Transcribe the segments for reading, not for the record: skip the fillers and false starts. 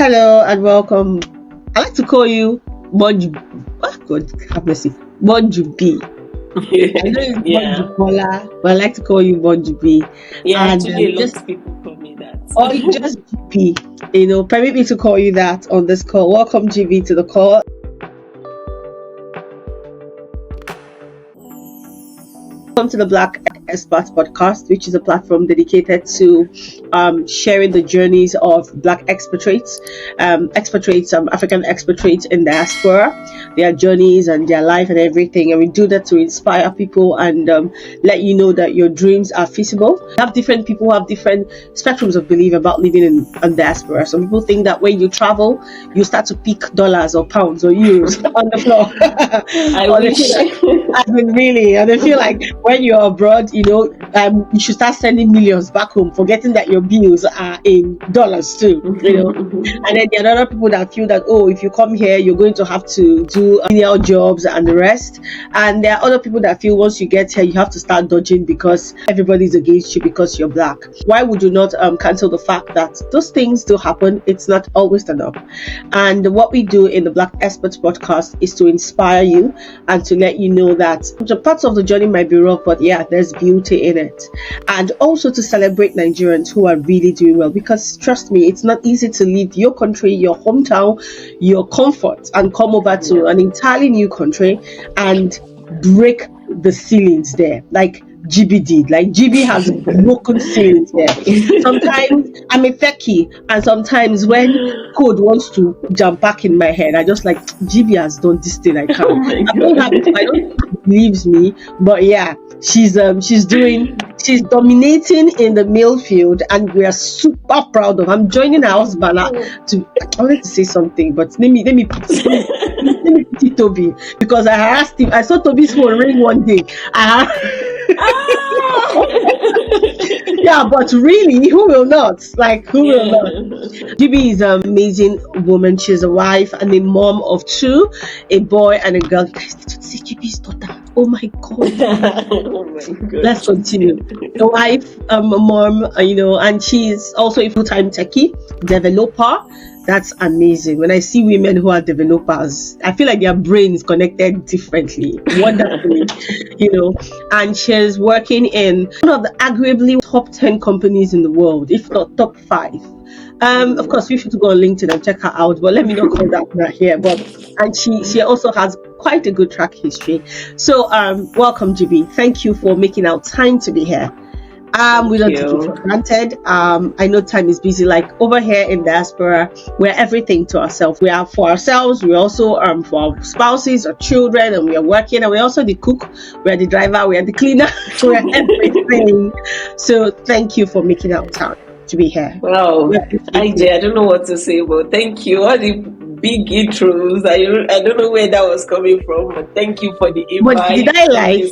Hello and welcome. I like to call you Bonju. Oh God, have mercy. Bonju B. I know it's Yeah, Gbonjubola, but I like to call you Bonju B. yeah. And Actually, a lot just of people call me that. or just GB. Permit me to call you that on this call. Welcome GB to the call. Welcome to the Black Expats Podcast, which is a platform dedicated to sharing the journeys of Black expatriates, African expatriates in diaspora, their journeys and their life and everything. And we do that to inspire people and let you know that your dreams are feasible. We have different people who have different spectrums of belief about living in diaspora. Some people think that when you travel, you start to pick dollars or pounds or euros on the floor. I wish. I mean, really, and I feel like when you're abroad, you should start sending millions back home, forgetting that your bills are in dollars too, And then there are other people that feel that, if you come here, you're going to have to do menial jobs and the rest. And there are other people that feel once you get here, you have to start dodging because everybody's against you because you're Black. Why would you not cancel the fact that those things do happen? It's not always enough. And what we do in the Black Experts Podcast is to inspire you and to let you know that the parts of the journey might be rough, but yeah, there's beauty in it. And also to celebrate Nigerians who are really doing well, because trust me, it's not easy to leave your country, your hometown, your comfort, and come over to an entirely new country and break the ceilings there. Like GB did. Like GB has broken ceilings there. Sometimes I'm a techie, and sometimes when code wants to jump back in my head, I just like GB has done this thing I can't. I don't think it believes me, but yeah, she's dominating in the male field, and we are super proud of. I'm joining her husband I wanted to say something, but let me pity Toby, because I harassed him. I saw Toby's phone ring one day. Yeah, but really, who will not? Who will not? GB is an amazing woman. She's a wife and a mom of two, a boy and a girl. You guys need to see GB's daughter. Oh my God. Oh my God. Let's continue. A wife, a mom, and she's also a full-time techie, developer. That's amazing. When I see women who are developers, I feel like their brain is connected differently, wonderfully, And she's working in one of the arguably top 10 companies in the world, if not top 5. Of course, you should go on LinkedIn and check her out, but let me not call that here. And she also has quite a good track history. So, welcome, GB. Thank you for making out time to be here. We don't take it for granted. I know time is busy. Like over here in diaspora, we're everything to ourselves. We are for ourselves. We're also for our spouses or children, and we are working. And we're also the cook. We're the driver. We're the cleaner. We're everything. So thank you for making out time to be here. Wow, I don't know what to say, but thank you. All the big intros. I don't know where that was coming from, but thank you for the invite. But did I lie?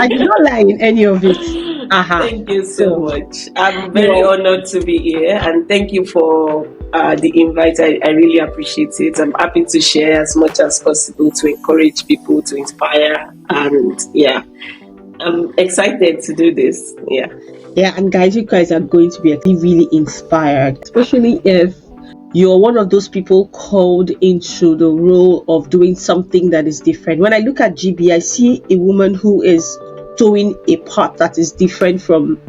I did not lie in any of it. Thank you so much. I'm very honored to be here, and thank you for the invite. I really appreciate it. I'm happy to share as much as possible to encourage people, to inspire, and I'm excited to do this. Yeah, and guys, you guys are going to be really inspired, especially if you're one of those people called into the role of doing something that is different. When I look at GB, I see a woman who is doing a part that is different from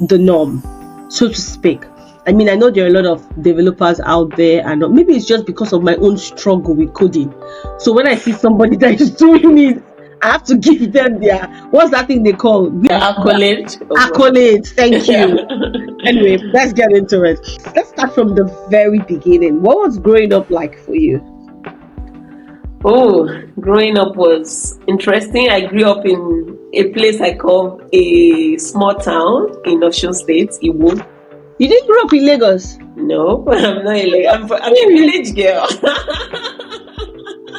the norm, so to speak. I mean, I know there are a lot of developers out there, and maybe it's just because of my own struggle with coding. So when I see somebody that is doing it, I have to give them what's that thing they call? Accolades. Accolades, thank you. Anyway, let's get into it. Let's start from the very beginning. What was growing up like for you? Oh, growing up was interesting. I grew up in a place I call a small town in Osun State, Iwo. You didn't grow up in Lagos? No, I'm not in Lagos. I'm a village girl.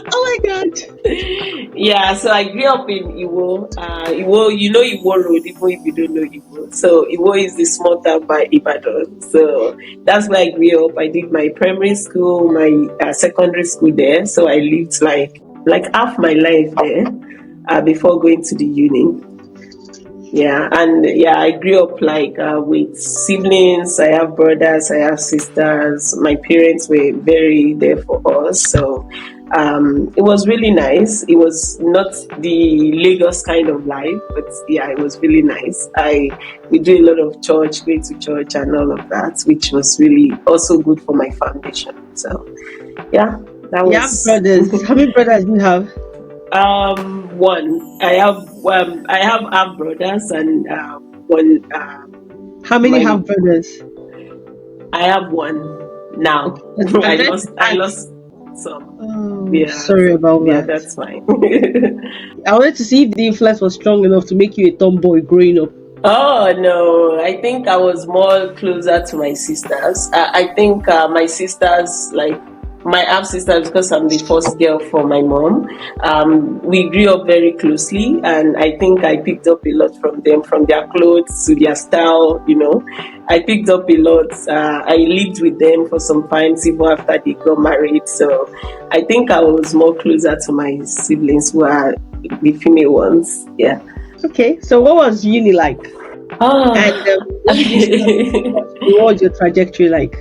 Oh my God. Yeah, so I grew up in Iwo. Iwo, you know Iwo Road, Iwo if you don't know Iwo. So Iwo is the small town by Ibadan. So that's where I grew up. I did my primary school, my secondary school there. So I lived like half my life there before going to the uni. Yeah, and yeah, I grew up like with siblings. I have brothers, I have sisters. My parents were very there for us, so it was really nice. It was not the Lagos kind of life, but yeah, it was really nice. We do a lot of church, going to church, and all of that, which was really also good for my foundation. So yeah, that was. You have brothers. How many brothers do you have? One. I have half brothers and one. How many half brothers? I have one now. Okay. I lost some. Oh, Yeah. sorry about Yeah, that. that's fine. I wanted to see if the influence was strong enough to make you a tomboy growing up. Oh no, I think I was more closer to my sisters. I think my sisters, like my half sisters, because I'm the first girl for my mom, we grew up very closely, and I think I picked up a lot from them, from their clothes to their style. I picked up a lot. I lived with them for some time, even after they got married. So I think I was more closer to my siblings, who are the female ones. Yeah. Okay, so what was uni like? And what was your trajectory like?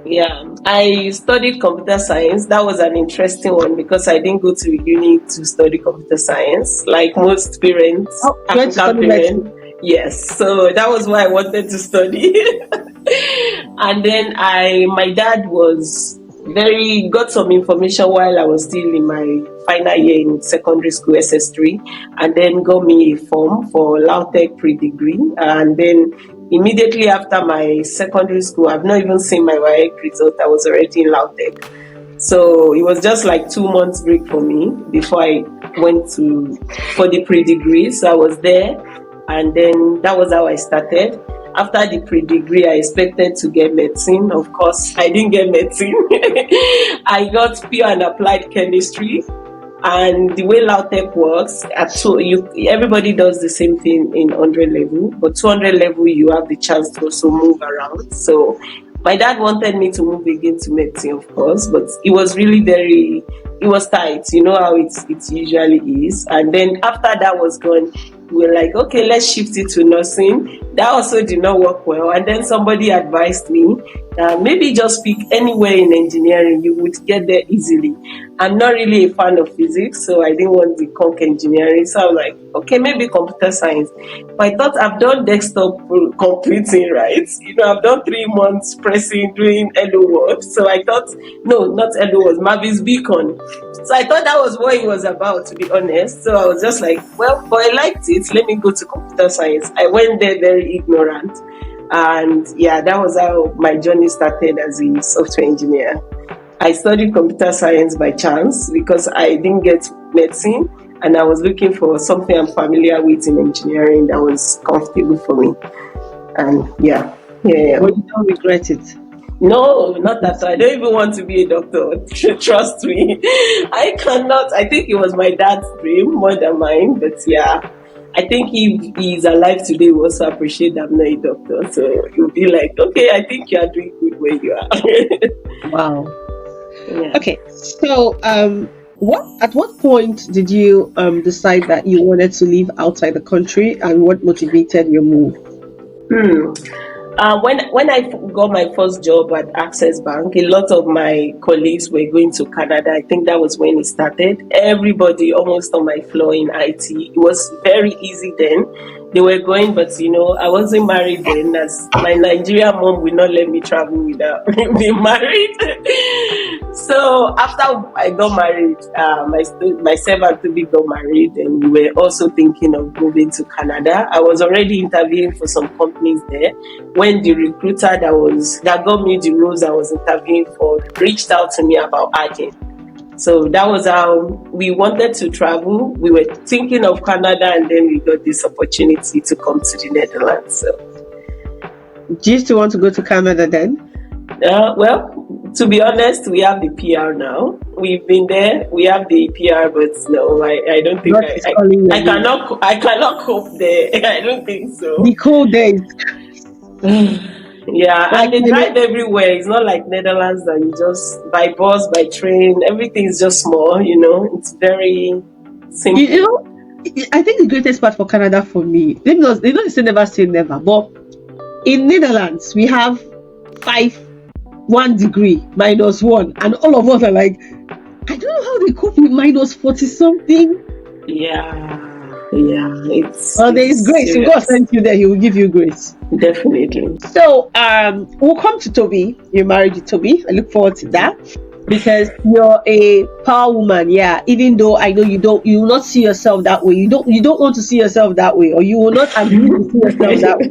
Yeah, I studied computer science. That was an interesting one because I didn't go to uni to study computer science, like most parents, African parents. Yes, so that was why I wanted to study. And then my dad got some information while I was still in my final year in secondary school, SS3, and then got me a form for LAUTECH pre-degree. And then immediately after my secondary school, I've not even seen my WAEC result, I was already in LAUTECH. So it was just like 2 months break for me before I went for the pre-degree. So I was there, and then that was how I started. After the pre-degree, I expected to get medicine. Of course, I didn't get medicine. I got pure and applied chemistry. And the way LAUTECH works, everybody does the same thing in 100 level, but 200 level, you have the chance to also move around. So my dad wanted me to move again to medicine, of course, but it was really it was tight. You know how it usually is. And then after that was gone, we were like, okay, let's shift it to nursing. That also did not work well. And then somebody advised me, maybe just pick anywhere in engineering, you would get there easily. I'm not really a fan of physics, so I didn't want the conc engineering. So I was like, okay, maybe computer science. But I thought I've done desktop computing, right? I've done 3 months pressing, doing LO Word. So I thought, no, not LO Word, Mavis Beacon. So I thought that was what it was about, to be honest. So I was just like, well, but I liked it. Let me go to computer science. I went there very ignorant. And yeah, that was how my journey started as a software engineer. I studied computer science by chance because I didn't get medicine, and I was looking for something I'm familiar with in engineering that was comfortable for me. And yeah. But you don't regret it? No, not that. I don't even want to be a doctor. Trust me. I cannot. I think it was my dad's dream more than mine, but yeah. I think if he's alive today, he will also appreciate that I'm not a doctor. So he'll be like, okay, I think you are doing good where you are. Wow. Yeah. Okay, so at what point did you decide that you wanted to live outside the country, and what motivated your move? When I got my first job at Access Bank, a lot of my colleagues were going to Canada. I think that was when it started. Everybody almost on my floor in IT. It was very easy then. They were going, but I wasn't married then, as my Nigerian mom would not let me travel without being married. So after I got married, myself and Toby got married, and we were also thinking of moving to Canada. I was already interviewing for some companies there when the recruiter that got me the roles I was interviewing for reached out to me about Argent. So that was how we wanted to travel. We were thinking of Canada, and then we got this opportunity to come to the Netherlands. So, do you still want to go to Canada then? Well, to be honest, we have the PR now. We've been there. We have the PR, but no, I don't think I cannot cope there. I don't think so. The cold days. Yeah, and they drive everywhere. It's not like Netherlands that you just by bus, by train. Everything is just small. It's very simple. I think the greatest part for Canada for me, they know they say never say never, but in Netherlands we have 1 degree -1, and all of us are like, I don't know how they cope with -40 something. Yeah, There is grace. If God sent you there, He will give you grace. Definitely. So we'll come to Toby. You're married to Toby. I look forward to that because you're a power woman. Yeah, even though I know you will not see yourself that way. You don't want to see yourself that way, or you will not agree to see yourself that way.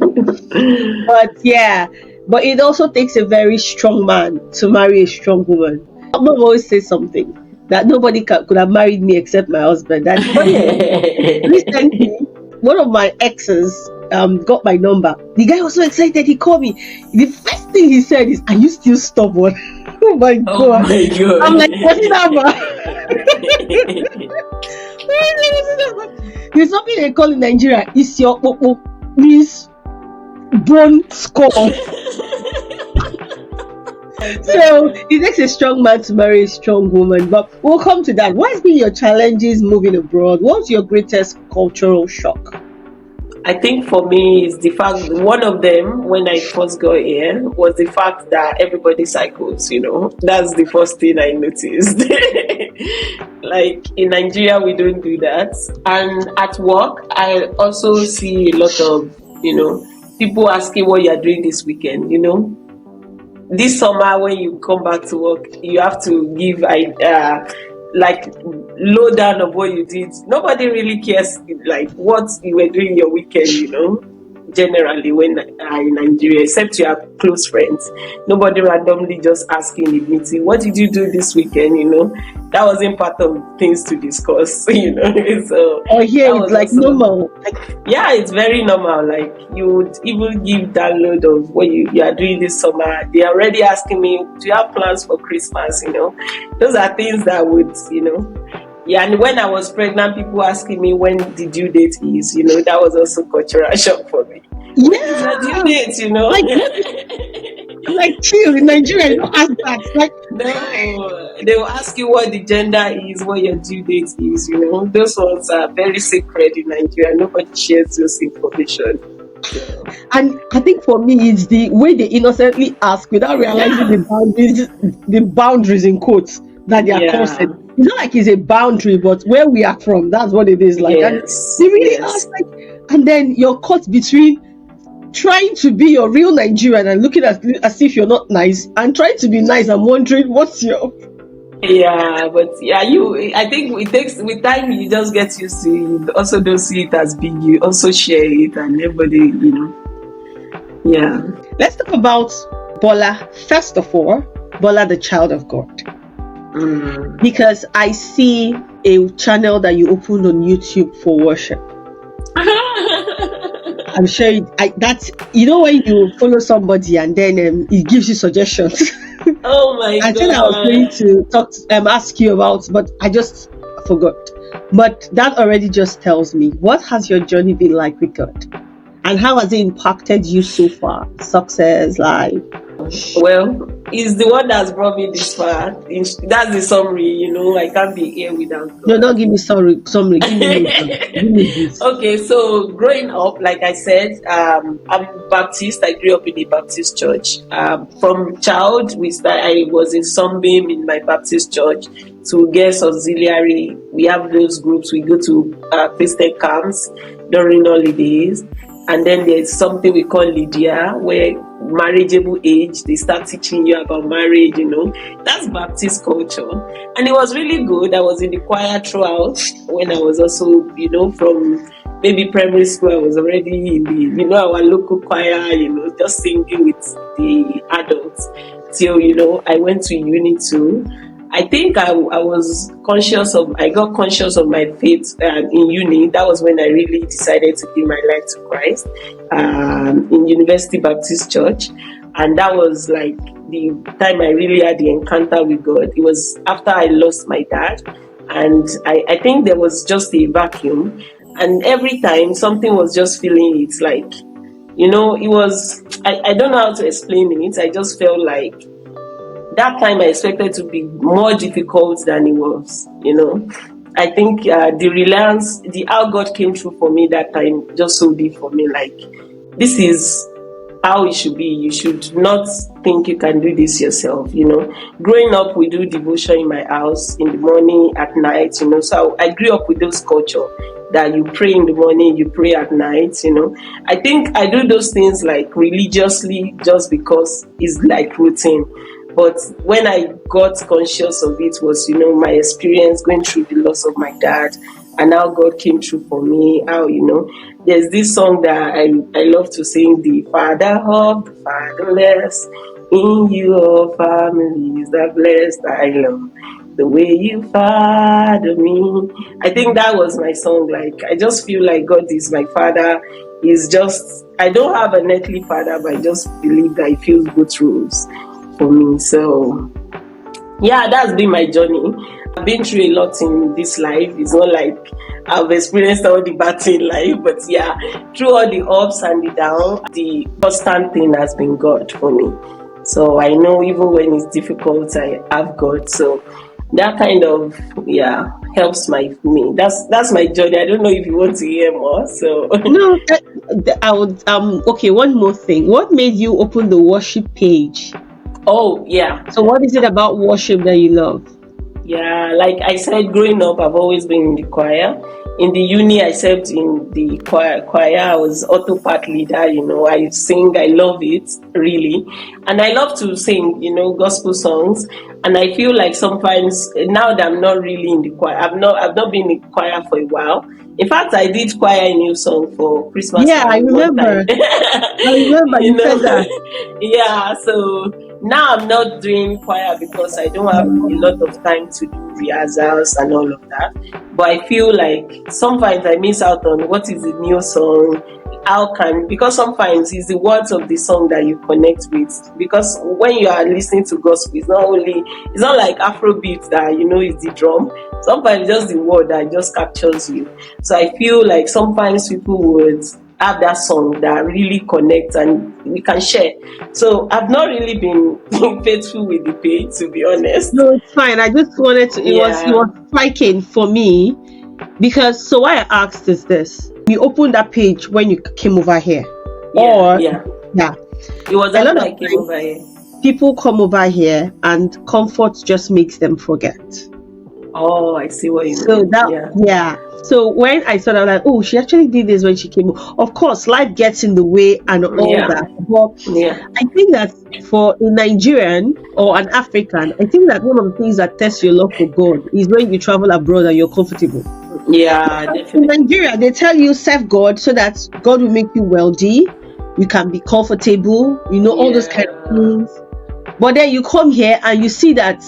But yeah, but it also takes a very strong man to marry a strong woman. Mom always says something that nobody could have married me except my husband. That's funny. Recently, one of my exes got my number. The guy was so excited. He called me. The first thing he said is, "Are you still stubborn?" Oh my god! I'm like, what's it about? There's something they call in Nigeria. It's your popo, means bone score. So it takes a strong man to marry a strong woman, but we'll come to that. What has been your challenges moving abroad? What's your greatest cultural shock? I think for me is the fact, one of them when I first got here was the fact that everybody cycles, that's the first thing I noticed. Like in Nigeria we don't do that, and at work I also see a lot of people asking what you're doing this weekend. This summer when you come back to work, you have to give like lowdown of what you did. Nobody really cares like what you were doing your weekend, generally when in Nigeria, except you have close friends. Nobody randomly just asking in the meeting, what did you do this weekend? That wasn't part of things to discuss. So here it's like also normal. Yeah, it's very normal. Like you would even give download of what you are doing this summer. They are already asking me, do you have plans for Christmas? Those are things that would Yeah, and when I was pregnant, people asking me when the due date is, that was also cultural shock for me. Yeah, the due date, like chill in Nigeria, you don't ask that. Like no, they will ask you what the gender is, what your due date is. Those ones are very sacred in Nigeria. Nobody shares those information. And I think for me, it's the way they innocently ask without realizing the boundaries in quotes that they are crossing. It's not like it's a boundary, but where we are from, that's what it is like. Yes. And they really ask and then you're caught between trying to be your real Nigerian and looking as if you're not nice, and trying to be nice and wondering what's your. Yeah, but I think it takes with time. You just get used to it. You also don't see it as big. You also share it, and everybody, Yeah. Let's talk about Bola. First of all, Bola, the child of God. Because I see a channel that you opened on YouTube for worship. I'm sure that's when you follow somebody and then it gives you suggestions. Oh my God! I think I was going to ask you about, but I just forgot. But that already just tells me, what has your journey been like with God, and how has it impacted you so far? Success, life. Well, it's the one that's brought me this far. That's the summary, I can't be here without God. No, don't give me summary. Give me this. Okay, so growing up, like I said, I'm Baptist. I grew up in a Baptist church. From child, I was in Sunbeam in my Baptist church. To Girls Auxiliary, we have those groups. We go to Christian camps during holidays. And then there's something we call Lydia, where marriageable age, they start teaching you about marriage, That's Baptist culture. And it was really good. I was in the choir throughout when I was also, from maybe primary school, I was already in the, our local choir, just singing with the adults. Till, I went to uni too. I think I got conscious of my faith in uni. That was when I really decided to give my life to Christ in University Baptist Church. And that was like the time I really had the encounter with God. It was after I lost my dad. And I think there was just a vacuum. And every time something was just feeling it, like, it was, I don't know how to explain it. I just felt like that time I expected to be more difficult than it was, I think the reliance, the how God came through for me that time, just so deep for me. Like, this is how it should be. You should not think you can do this yourself. Growing up, we do devotion in my house in the morning, at night. So I grew up with those culture that you pray in the morning, you pray at night. I think I do those things like religiously just because it's like routine. But when I got conscious of it was, my experience going through the loss of my dad, and how God came through for me. How, there's this song that I love to sing, the Father of the fatherless, in you all families are blessed. I love the way you father me. I think that was my song. Like, I just feel like God is my father. He's just, I don't have an earthly father, but I just believe that he feels good rules for me. So yeah, that's been my journey. I've been through a lot in this life. It's not like I've experienced all the bad in life, but yeah, through all the ups and the downs, the constant thing has been God for me. So I know even when it's difficult, I have God. So that kind of helps me. That's my journey. I don't know if you want to hear more. So No, I would. Okay, one more thing. What made you open the worship page? Oh yeah. So what is it about worship that you love? Yeah, like I said, growing up, I've always been in the choir. In the uni, I served in the choir. I was auto part leader. I sing. I love it, really. And I love to sing, gospel songs. And I feel like sometimes, now that I'm not really in the choir, I've not been in the choir for a while. In fact, I did choir a new song for Christmas. Yeah, I remember. I remember you said that. Yeah, so now I'm not doing choir because I don't have a lot of time to do rehearsals and all of that. But I feel like sometimes I miss out on what is the new song. Because sometimes it's the words of the song that you connect with. Because when you are listening to gospel, it's not like Afrobeat that is the drum. Sometimes just the word that just captures you. So I feel like sometimes people would have that song that really connects and we can share. So I've not really been faithful with the page, to be honest. No, it's fine. I just wanted to. It was striking for me because. So why I asked is this: you opened that page when you came over here, yeah. It was a lot after I came over here. People come over here and comfort just makes them forget. Oh, I see what you mean. So that So when I saw that, like, oh, she actually did this when she came. Of course, life gets in the way and all that. But I think that for a Nigerian or an African, I think that one of the things that tests your love for God is when you travel abroad and you're comfortable. Yeah, definitely. In Nigeria, they tell you serve God so that God will make you wealthy. You can be comfortable, all those kind of things. But then you come here and you see that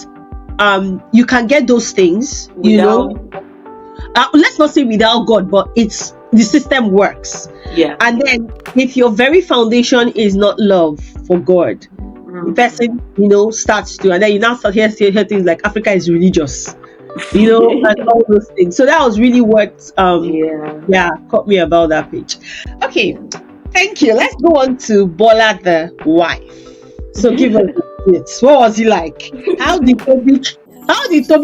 you can get those things, let's not say without God, but the system works. Yeah. And then if your very foundation is not love for God, the person, starts to, and then you now start hear things like Africa is religious, and all those things. So that was really what caught me about that page. Okay, thank you. Let's go on to Bola the wife. So give us it. What was he like? How did Toby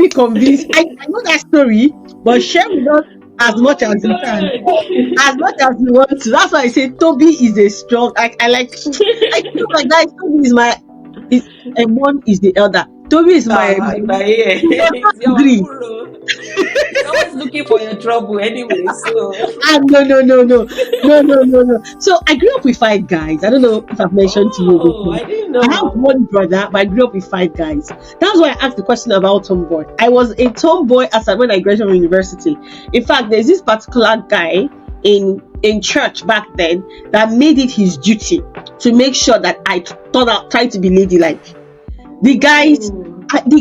convince? I know that story, but share with us as much as you can, as much as you want to. That's why I say Toby is a strong. I feel like that. Toby is Emon is the elder. Toby is my He's always looking for your trouble anyway. So no. So I grew up with 5 guys. I don't know if I've mentioned to you before. I didn't know. I have one brother, but I grew up with 5 guys. That's why I asked the question about tomboy. I was a tomboy when I graduated from university. In fact, there's this particular guy in church back then that made it his duty to make sure that I tried to be ladylike. The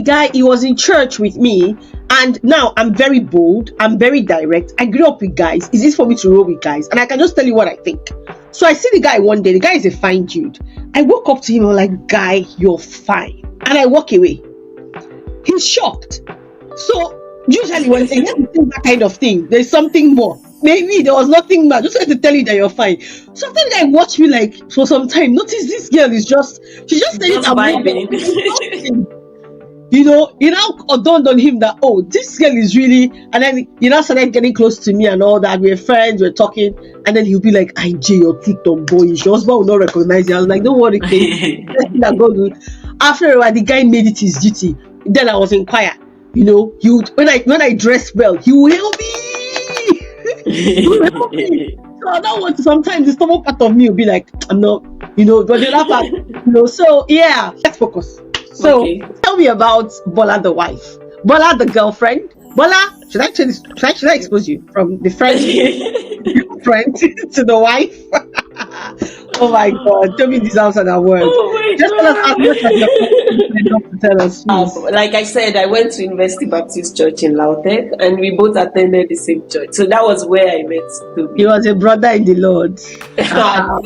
guy, he was in church with me, and now I'm very bold, I'm very direct. I grew up with guys. It's easy for me to roll with guys, and I can just tell you what I think. So I see the guy one day. The guy is a fine dude. I walk up to him, I'm like, guy, you're fine. And I walk away. He's shocked. So usually when they have that kind of thing, there's something more. Maybe there was nothing much. Just to tell you that you're fine. Sometimes I watch me like for some time. Notice this girl she's just saying it now dawned on him that, oh, this girl is really, and then he now started getting close to me and all that. We're friends, we're talking, and then he'll be like, IJ, you're too tomboyish. Your husband will not recognize you. I was like, don't worry, kid. That God will. After a while, the guy made it his duty. Then I was in choir. He would, when I dress well, he will help me. He will help me. So that was sometimes the stubborn part of me will be like, I'm not, but the other part, so yeah, let's focus. So Tell me about Bola the wife, Bola the girlfriend. Bola, should I expose you from the friend friend to the wife? Oh my God! Tell me this answer that word. Just tell us as much as you tell us, please. Like I said, I went to University Baptist Church in Lautech, and we both attended the same church. So that was where I met Toby. He was a brother in the Lord.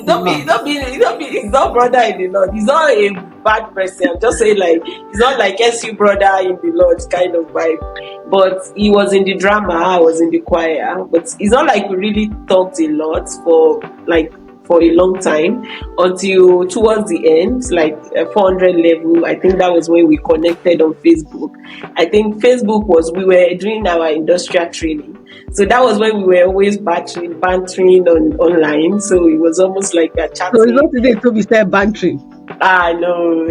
Don't be. He's not brother in the Lord. He's not a bad person. I'm just saying, like, he's not like SU brother in the Lord kind of vibe. But he was in the drama. I was in the choir. But it's not like we really talked a lot for a long time, until towards the end, like 400 level. I think that was when we connected on Facebook. I think Facebook we were doing our industrial training. So that was when we were always bantering online. So it was almost like a chatting. So it's not today to be said bantering. No.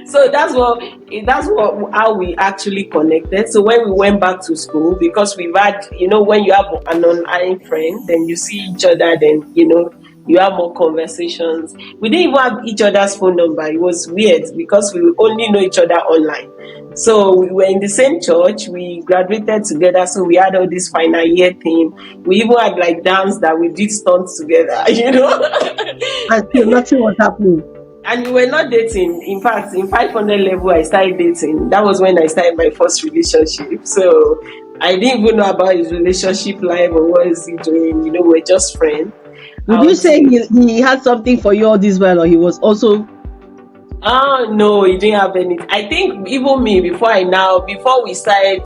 So that's how we actually connected. So when we went back to school, because we've had, when you have an online friend, then you see each other, then you have more conversations. We didn't even have each other's phone number. It was weird because we only know each other online. So we were in the same church. We graduated together. So we had all this final year thing. We even had like dance that we did stunts together, And still nothing was happening. And we were not dating. In fact, in 500 level, I started dating. That was when I started my first relationship. So I didn't even know about his relationship life or what is he doing. We're just friends. Would you say he had something for you all this while, or he was also? No, he didn't have any. I think even me, before we started,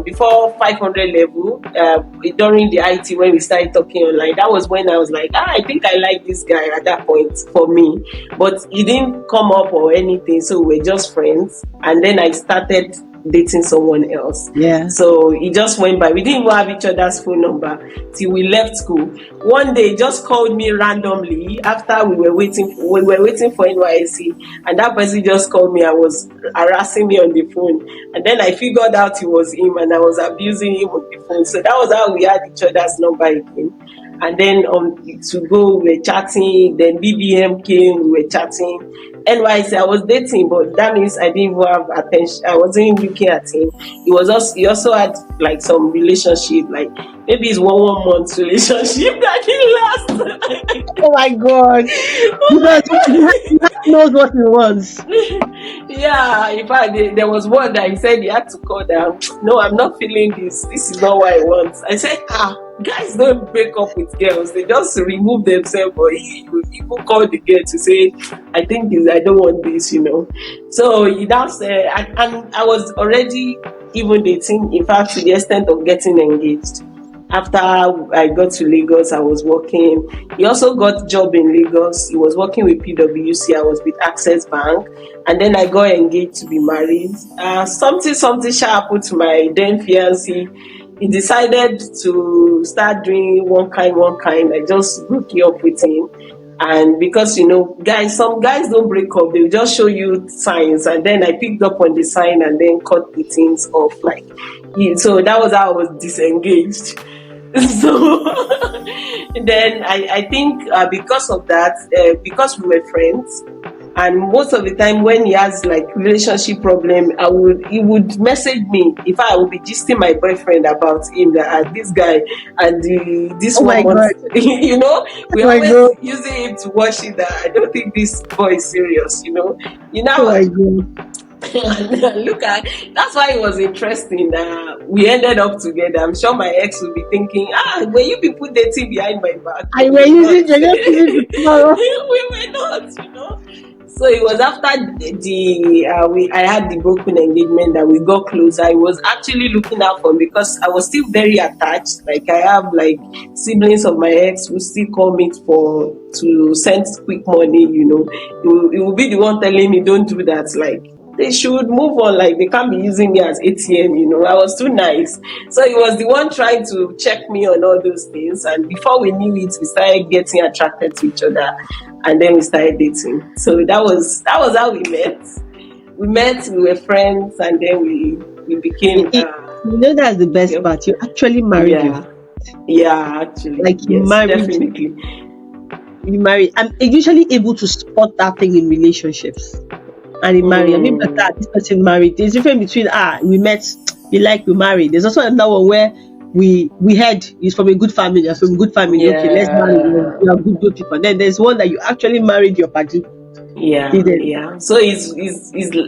before 500 level, during the IT, when we started talking online, that was when I was like, I think I like this guy at that point for me. But he didn't come up or anything, so we're just friends. And then I started dating someone else. Yeah. So it just went by. We didn't even have each other's phone number till we left school. One day, he just called me randomly after we were waiting for NYSC, and that person just called me and was harassing me on the phone. And then I figured out it was him, and I was abusing him on the phone. So that was how we had each other's number again. And then to go, we were chatting. Then BBM came, we were chatting. NYC, I was dating, but that means I didn't even have attention. I wasn't looking at him. He also had like some relationship, like maybe it's 1 month relationship that didn't last. Oh my God! Because he knows what he wants. Yeah, in fact, there was one that he said he had to call down. No, I'm not feeling this. This is not what I want. I said, guys don't break up with girls. They just remove themselves. Or he would even call the girl to say, I don't want this, So he now said, and I was already even dating, in fact, to the extent of getting engaged. After I got to Lagos, I was working. He also got a job in Lagos. He was working with PwC. I was with Access Bank. And then I got engaged to be married. Something happened to my then fiancé. He decided to start doing one kind. I just broke it up with him. And because, some guys don't break up. They'll just show you signs. And then I picked up on the sign and then cut the things off. So that was how I was disengaged. So then I think because of that, because we were friends, and most of the time when he has like relationship problem, he would message me. If I would be gisting my boyfriend about him, that this guy and this woman, we always using him to watch it. That I don't think this boy is serious. Look at that's why it was interesting. We ended up together. I'm sure my ex will be thinking, were you people dating behind my back? I were using tomorrow. We were not, So it was after I had the broken engagement that we got close. I was actually looking out for him because I was still very attached. Like I have like siblings of my ex who still call me to send quick money. It will be the one telling me don't do that. Like they should move on. Like, they can't be using me as ATM, you know. I was too nice. So he was the one trying to check me on all those things. And before we knew it, we started getting attracted to each other. And then we started dating. So that was how we met. We were friends, and then we became... that's the best part. You actually married you. Yeah, actually. Like, you married. Definitely. You married. I'm usually able to spot that thing in relationships. And he married. I mean, but this person married. There's a difference between we met, we married. There's also another one where we heard he's from a good family. You're from a good family. Yeah. Okay, let's marry. You are good people. Then there's one that you actually married your party. Yeah. So it's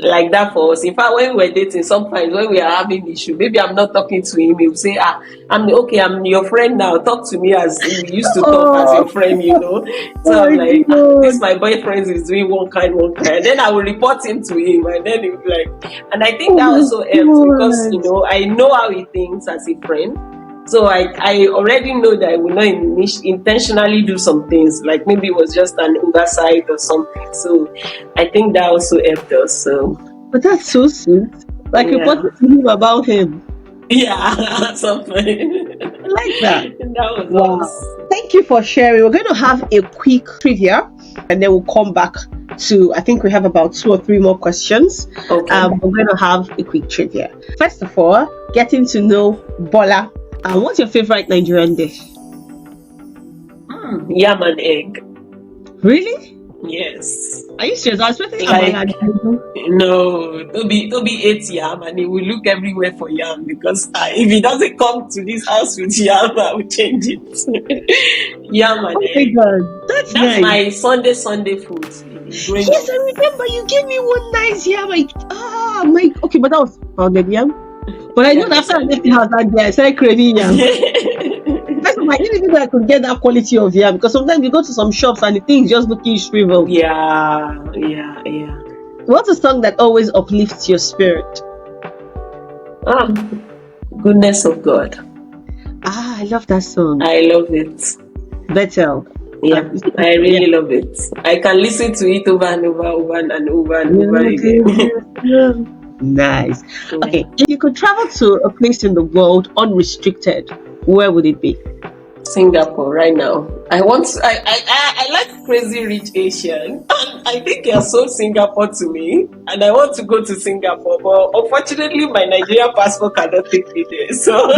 like that for us. In fact, when we were dating, sometimes when we are having issue, maybe I'm not talking to him, he'll say, I'm your friend now. Talk to me as we used to talk as your friend, you know. So I'm like, this my boyfriend is doing one kind. Then I will report him to him, and then he'll be like, and I think that also helps because, you know, I know how he thinks as a friend. So I already know that I will not intentionally do some things, like maybe it was just an oversight or something. So I think that also helped us. So, but that's so sweet. Like, reporting to him about him. Yeah, something. I like that. That was us. Thank you for sharing. We're going to have a quick trivia, and then we'll come back to, I think we have about 2 or 3 more questions. Okay. We're going to have a quick trivia. First of all, getting to know Bola. What's your favorite Nigerian dish? Yam and egg. Really? Yes. Are you serious? I was expecting No, Toby ate yam and he will look everywhere for yam because if he doesn't come to this house with yam, I will change it. Yam and egg. God. That's nice. My Sunday food. Yes, I remember you gave me one nice yam. Okay, but that was pounded yam. But I know that after I left the house that day, I started craving yam. That's why I didn't think I could get that quality of yam, because sometimes you go to some shops and the thing's just looking shriveled. Yeah. What's a song that always uplifts your spirit? Goodness of God. I love that song. I love it. Bethel. Yeah, I really love it. I can listen to it over and over again. Nice. Okay, if you could travel to a place in the world unrestricted, where would it be? Singapore right now. I like Crazy Rich Asian. I think you're so Singapore to me, and I want to go to Singapore, but unfortunately my Nigerian passport cannot take me there. So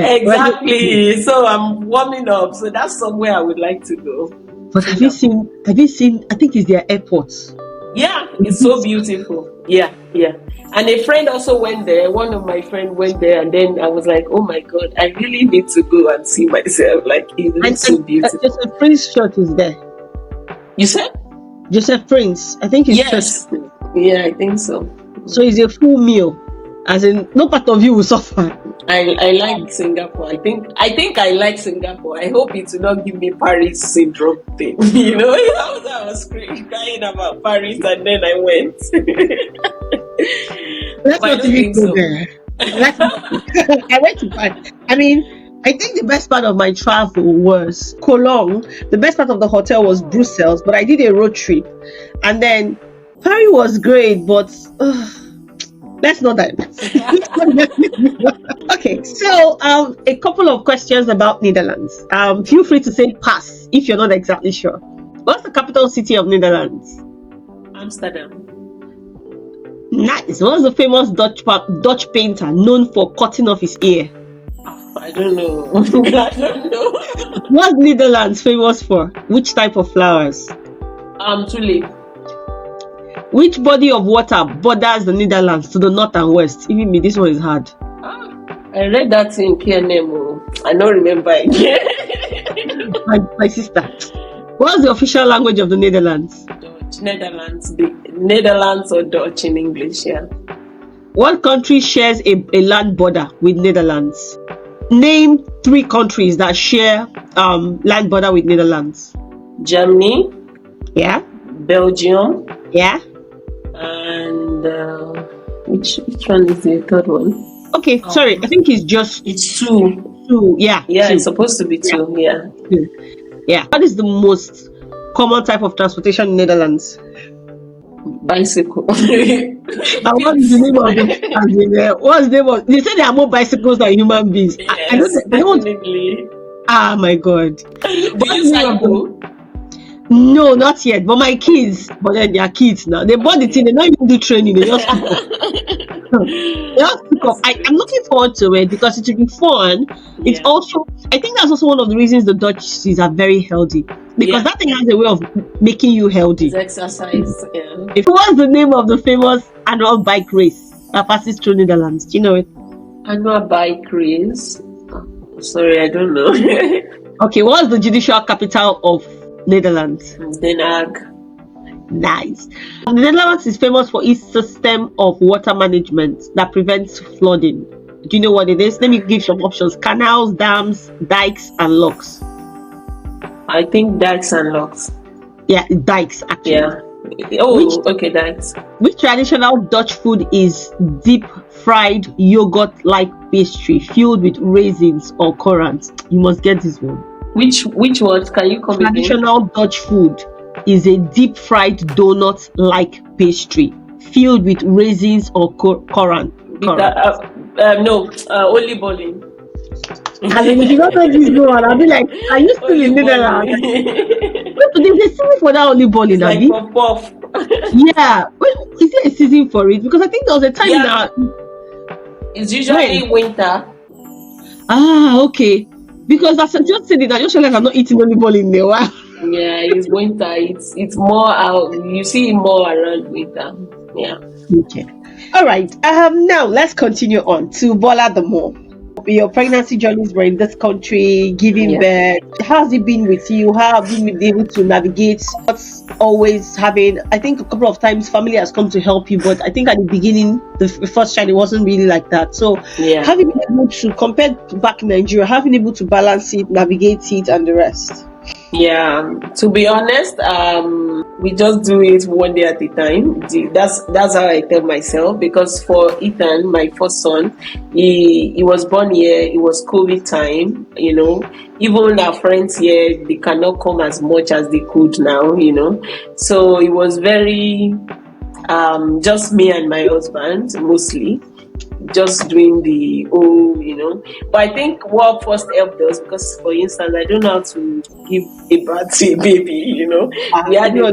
exactly. So I'm warming up. So that's somewhere I would like to go. But have you seen? I think it's their airports. Yeah, it's so beautiful. Yeah. And a friend also went there. One of my friends went there, and then I was like, oh my God, I really need to go and see myself. Like, it looks so beautiful. Joseph Prince Church is there. You said? Joseph Prince. I think it's yes. Church. Yeah, I think so. So it's a full meal. As in, no part of you will suffer. I like Singapore. I think I like Singapore. I hope it will not give me Paris syndrome thing. You know, I was crying about Paris, and then I went. Let's not even go there. I went to Paris. I mean, I think the best part of my travel was Cologne. The best part of the hotel was Brussels, but I did a road trip, and then Paris was great, but. Let's not that. Okay, so a couple of questions about Netherlands. Feel free to say pass if you're not exactly sure. What's the capital city of Netherlands? Amsterdam. Nice. What's the famous Dutch painter known for cutting off his ear? I don't know. I don't know. What's Netherlands famous for? Which type of flowers? Tulip. Which body of water borders the Netherlands to the north and west? Even me, this one is hard. I read that in KNM. I don't remember again. my sister. What's the official language of the Netherlands? Dutch. Netherlands or Dutch in English, yeah. What country shares a land border with Netherlands? Name 3 countries that share land border with Netherlands. Germany. Yeah. Belgium. Yeah. And which one is the third one? Okay, sorry. I think it's 2. 2. Yeah. Yeah, 2. It's supposed to be 2. Yeah. 2. Yeah. What is the most common type of transportation in Netherlands? Bicycle. And what is the name of it? What's the name of? They say there are more bicycles than human beings. Yes, definitely. Ah, my God. Do you cycle? No, not yet. But my kids, but then they are kids now. They bought the thing. They don't even do training. They just pick up. They just pick up. I'm looking forward to it because it will be fun. It's also, I think that's also one of the reasons the Dutch seas are very healthy, because that thing has a way of making you healthy. It's exercise. What's the name of the famous annual bike race that passes through Netherlands? Do you know it? Annual bike race? Oh, sorry, I don't know. Okay, what's the judicial capital of Netherlands? Den Haag. Nice. The Netherlands is famous for its system of water management that prevents flooding. Do you know what it is? Let me give some options: canals, dams, dikes, and locks. I think dikes and locks. Yeah, dikes actually. Yeah. Oh, okay, dikes. Which traditional Dutch food is deep fried yogurt-like pastry filled with raisins or currants? You must get this one. Which word? Can you come again? Traditional Dutch food is a deep fried donut-like pastry filled with raisins or currants. No, only bowling. And then if you don't know this one, I'll be like, are you still in Netherlands? There's a season for that only bowling, like puff. Yeah. Well, is there a season for it? Because I think there was a time now. It's usually winter. Ah, okay. Because I just said it, I just feel like I'm not eating only bowling in a while. Yeah, it's winter. It's more out. You see it more around winter. Yeah. Okay. All right. Now let's continue on to Bola the Mom. Your pregnancy journeys were in this country, giving birth. How has it been with you? How have you been able to navigate? What's always having? I think a couple of times family has come to help you, but I think at the beginning, the first child, it wasn't really like that. So, have you been able to, compared to back in Nigeria, have you been able to balance it, navigate it, and the rest? Yeah, to be honest, we just do it one day at a time. That's how I tell myself, because for Ethan, my first son, he was born here. It was COVID time, you know. Even our friends here, they cannot come as much as they could now, you know. So it was very just me and my husband mostly, just doing the you know. But I think what first helped us, because for instance, I don't know how to give a birth to a baby, you know. We had the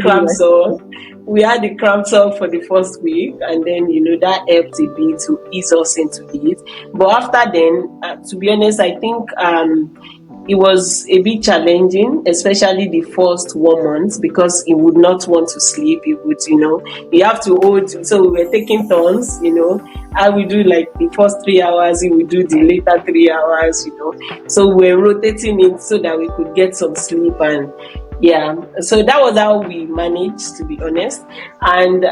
cramps up for the first week, and then, you know, that helped a bit to ease us into it. But after then, to be honest, I think it was a bit challenging, especially the first 1 month, because he would not want to sleep. He would, you know, you have to hold. So we were taking turns, you know. I would do like the first 3 hours, he would do the later 3 hours, you know. So we're rotating it so that we could get some sleep, and so that was how we managed, to be honest. And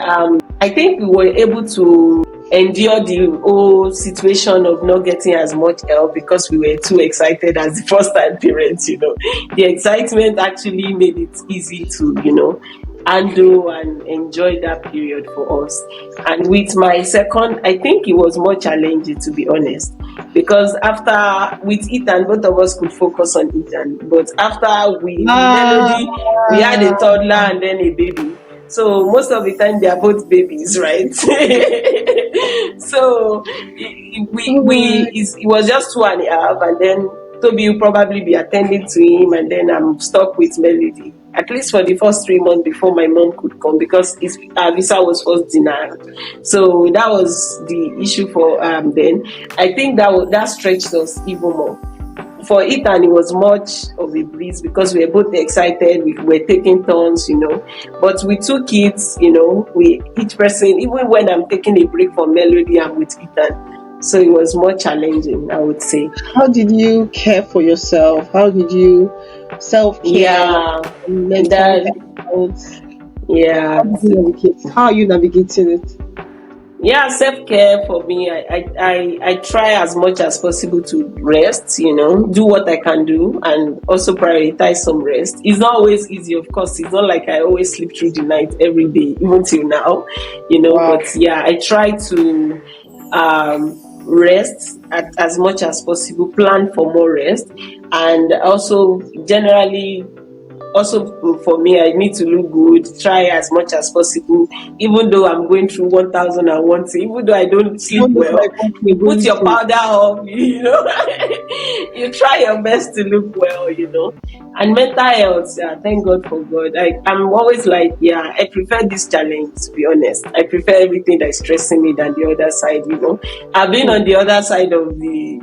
I think we were able to endure the whole situation of not getting as much help, because we were too excited as the first time parents, you know. The excitement actually made it easy to, you know, handle and enjoy that period for us. And with my second, I think it was more challenging, to be honest, because with Ethan, both of us could focus on Ethan, but after we had a toddler and then a baby. So most of the time they are both babies, right? So it was just 2.5, and then Toby will probably be attending to him, and then I'm stuck with Melody, at least for the first 3 months before my mom could come, because our visa was first denied. So that was the issue for then. I think that stretched us even more. For Ethan, it was much of a breeze, because we were both excited. We were taking turns, you know. But with 2 kids, you know, each person, even when I'm taking a break from Melody, I'm with Ethan. So it was more challenging, I would say. How did you care for yourself? How did you self-care? Mental health? Yeah. How are you navigating it? Yeah, self-care for me, I try as much as possible to rest, you know, do what I can do, and also prioritize some rest. It's not always easy, of course. It's not like I always sleep through the night every day, even till now, you know. Wow. But yeah, I try to rest as much as possible, plan for more rest, and also generally also for me, I need to look good, try as much as possible, even though I'm going through 1001 thing, even though I don't sleep Don't look well, like what you you're put going your through. powder on, you try your best to look well, And mental health, thank God for God. I'm always like, I prefer this challenge, to be honest. I prefer everything that's stressing me than the other side, I've been on the other side of the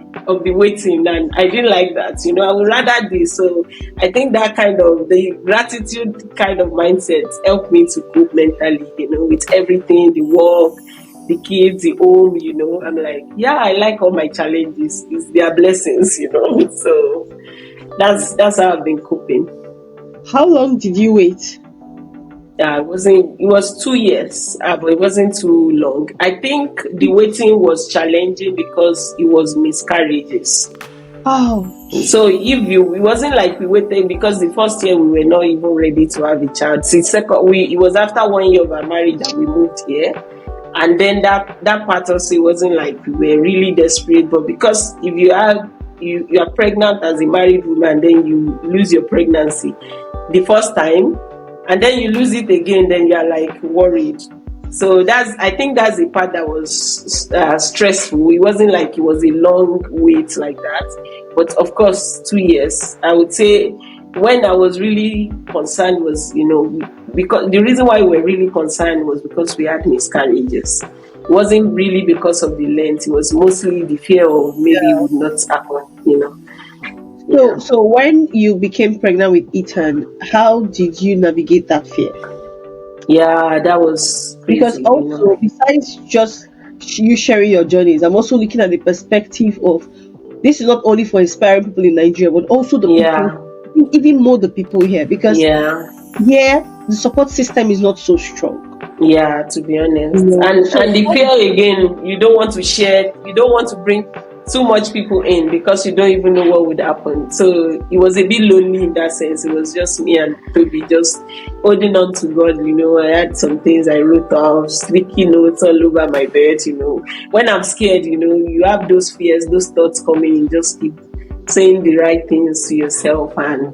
waiting, and I didn't like that, I would rather this. So I think that kind of the gratitude kind of mindset helped me to cope mentally, with everything, the work, the kids, the home, I'm like, I like all my challenges. It's their blessings, So that's how I've been coping. How long did you wait? It was 2 years, but it wasn't too long. I think the waiting was challenging because it was miscarriages. Oh. So it wasn't like we waited, because the first year we were not even ready to have a child. It was after 1 year of our marriage that we moved here. And then that part also, it wasn't like we were really desperate, but because if you are pregnant as a married woman, then you lose your pregnancy the first time, and then you lose it again, then you're like worried. So I think that's the part that was stressful. It wasn't like it was a long wait like that, but of course 2 years. I would say when I was really concerned was, because the reason why we were really concerned was because we had miscarriages. It wasn't really because of the length. It was mostly the fear of maybe it would not happen, So when you became pregnant with Ethan, how did you navigate that fear? Yeah, that was crazy, Because also, besides just you sharing your journeys, I'm also looking at the perspective of this is not only for inspiring people in Nigeria, but also the people, even more the people here, because the support system is not so strong. Yeah, to be honest. And the fear again, you don't want to share, you don't want to bring too much people in because you don't even know what would happen. So it was a bit lonely in that sense. It was just me and Toby just holding on to God. I had some things I wrote off, sticky notes all over my bed. When I'm scared, you have those fears, those thoughts coming, you just keep saying the right things to yourself. And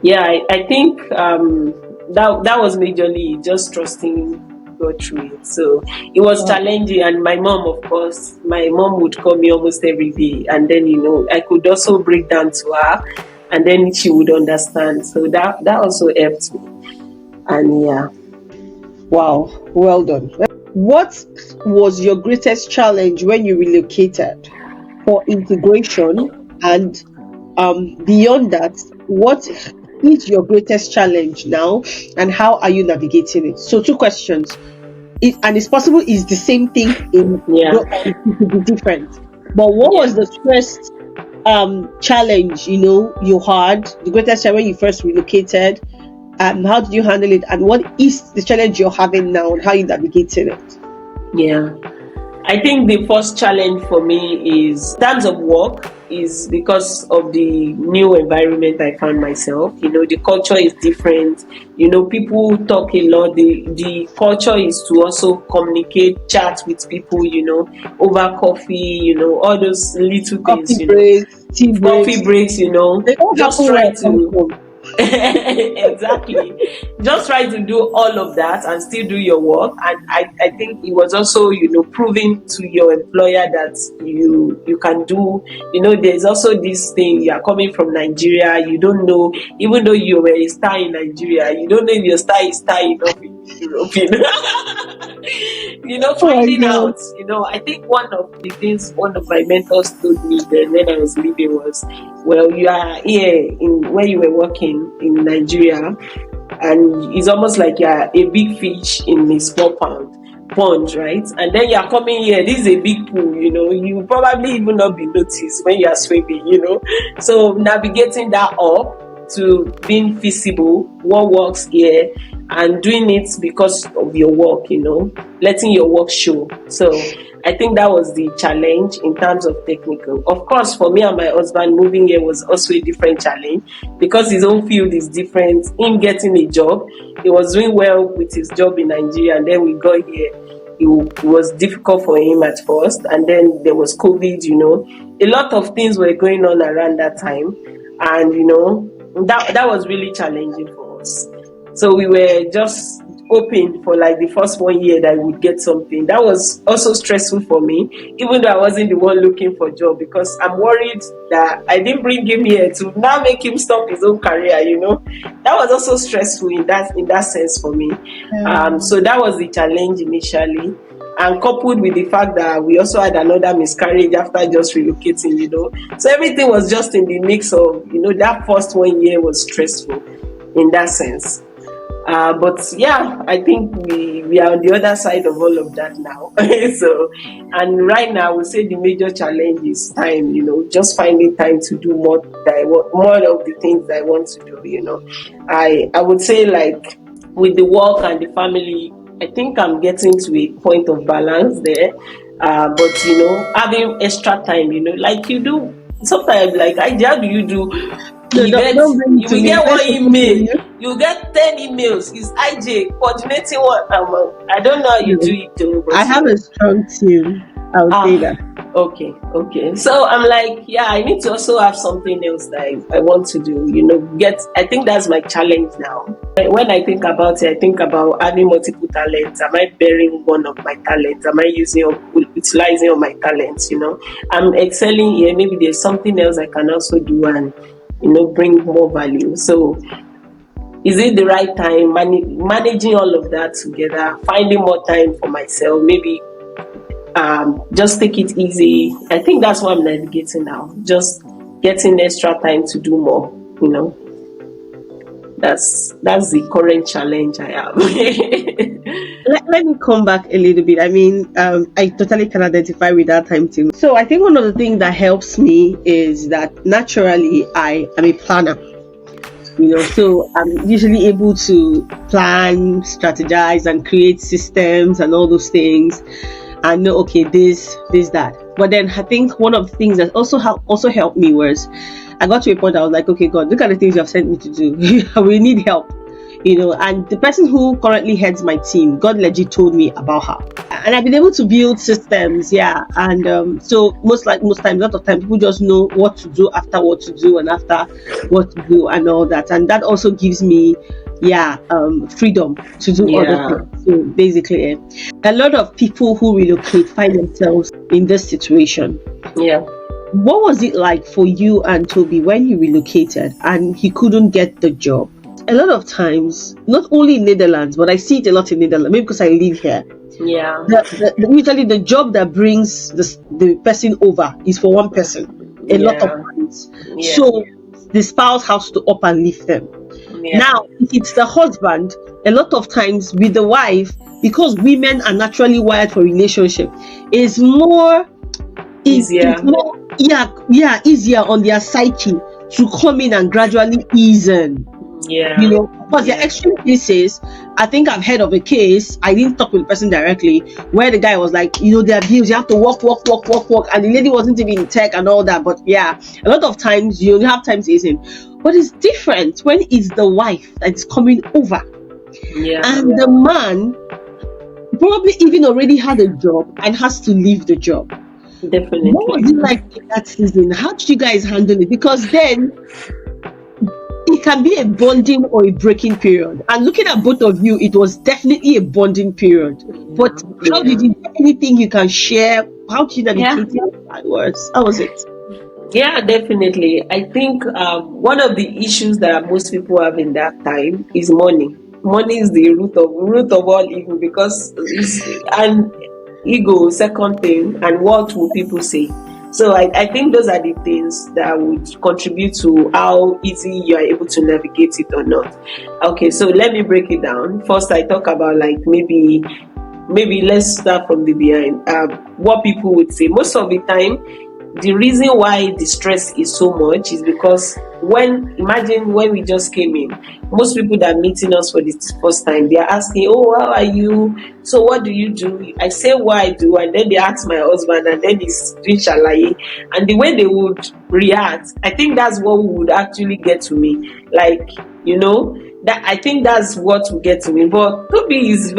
I think that was majorly just trusting God through it. So it was challenging, and my mom would call me almost every day, and then I could also break down to her, and then she would understand. So that also helped me. And wow, well done. What was your greatest challenge when you relocated for integration, and beyond that, what is your greatest challenge now, and how are you navigating it? So 2 questions. And it's possible it's the same thing it could be different. But what was the first challenge you had, the greatest challenge when you first relocated, and how did you handle it, and what is the challenge you're having now, and how you navigating it? I think the first challenge for me is in terms of work, is because of the new environment I found myself. The culture is different. People talk a lot. The culture is to also communicate, chat with people, over coffee, all those little things, coffee breaks, just try to exactly. Just try to do all of that and still do your work. And I think it was also, proving to your employer that you can do, there's also this thing, you are coming from Nigeria, you don't know, even though you were a star in Nigeria, you don't know if your star is star enough in Europe, finding out, I think one of the things one of my mentors told me then when I was leaving was, well, you are here where you were working in Nigeria, and it's almost like you're a big fish in a small pond, right? And then you're coming here, this is a big pool, you will probably even not be noticed when you're swimming, So navigating that up to being feasible, what works here, and doing it because of your work, letting your work show. So I think that was the challenge in terms of technical. Of course, for me and my husband, moving here was also a different challenge because his own field is different. Him getting a job, he was doing well with his job in Nigeria, and then we got here. It was difficult for him at first, and then there was COVID, A lot of things were going on around that time, and, that was really challenging for months. So we were just hoping for like the first 1 year that I would get something. That was also stressful for me, even though I wasn't the one looking for a job, because I'm worried that I didn't bring him here to now make him stop his own career, That was also stressful in that sense for me. So that was the challenge initially. And coupled with the fact that we also had another miscarriage after just relocating, So everything was just in the mix of, that first 1 year was stressful in that sense. But yeah, I think we are on the other side of all of that now. So, and right now, I would say the major challenge is time, just finding time to do more of the things that I want to do, I would say, like, with the work and the family, I think I'm getting to a point of balance there. But, having extra time, like you do, sometimes, like, how do you do? You will get one email, you get 10 emails. It's IJ coordinating what? I don't know how you do it too. I have a strong team. I would say that. Okay. So I'm like, I need to also have something else that I want to do. I think that's my challenge now. When I think about it, I think about having multiple talents. Am I bearing one of my talents? Am I utilizing all my talents? I'm excelling here. Maybe there's something else I can also do and bring more value. So is it the right time? Managing all of that together, finding more time for myself, maybe just take it easy. I think that's what I'm navigating now. Just getting extra time to do more, That's the current challenge I have. Let me come back a little bit. I mean, I totally can identify with that time too. So I think one of the things that helps me is that naturally I am a planner. So I'm usually able to plan, strategize, and create systems and all those things. And know, okay, this, that. But then I think one of the things that also helped me was I got to a point I was like, okay, God, look at the things you have sent me to do. We need help. And the person who currently heads my team, God legit told me about her. And I've been able to build systems, and so most times, a lot of times, people just know what to do after what to do and after what to do and all that. And that also gives me, freedom to do other things. So basically, a lot of people who relocate find themselves in this situation. Yeah. What was it like for you and Toby when you relocated and he couldn't get the job? A lot of times, not only in Netherlands, but I see it a lot in Netherlands, maybe because I live here. Yeah. Usually the job that brings the person over is for one person. A lot of times. Yeah. So the spouse has to up and lift them. Yeah. Now, if it's the husband, a lot of times with the wife, because women are naturally wired for relationship, is more easier. Easier on their psyche to come in and gradually ease in. Yeah. Because there are extreme cases. I think I've heard of a case, I didn't talk with the person directly, where the guy was like, there are bills, you have to work, and the lady wasn't even in tech and all that. But a lot of times you only have time to ease in. But it's different when it's the wife that's coming over. Yeah. And the man probably even already had a job and has to leave the job. Definitely. What was it like in that season? How did you guys handle it? Because then it can be a bonding or a breaking period. And looking at both of you, it was definitely a bonding period. But how did you, anything you can share? How did you navigate it afterwards? How was it? Yeah, definitely. I think one of the issues that most people have in that time is money. Money is the root of all evil, because and ego, second thing, and what will people say? So I think those are the things that would contribute to how easy you are able to navigate it or not. Okay, so let me break it down. First, I talk about like maybe let's start from the behind. What people would say most of the time, the reason why the stress is so much is because imagine when we just came in, most people that are meeting us for the first time, they are asking, oh, how are you? So what do you do? I say what I do, and then they ask my husband, and then he's doing shalaye. And the way they would react, I think that's what would actually get to me. Like, that I think that's what will get to me. But Toby is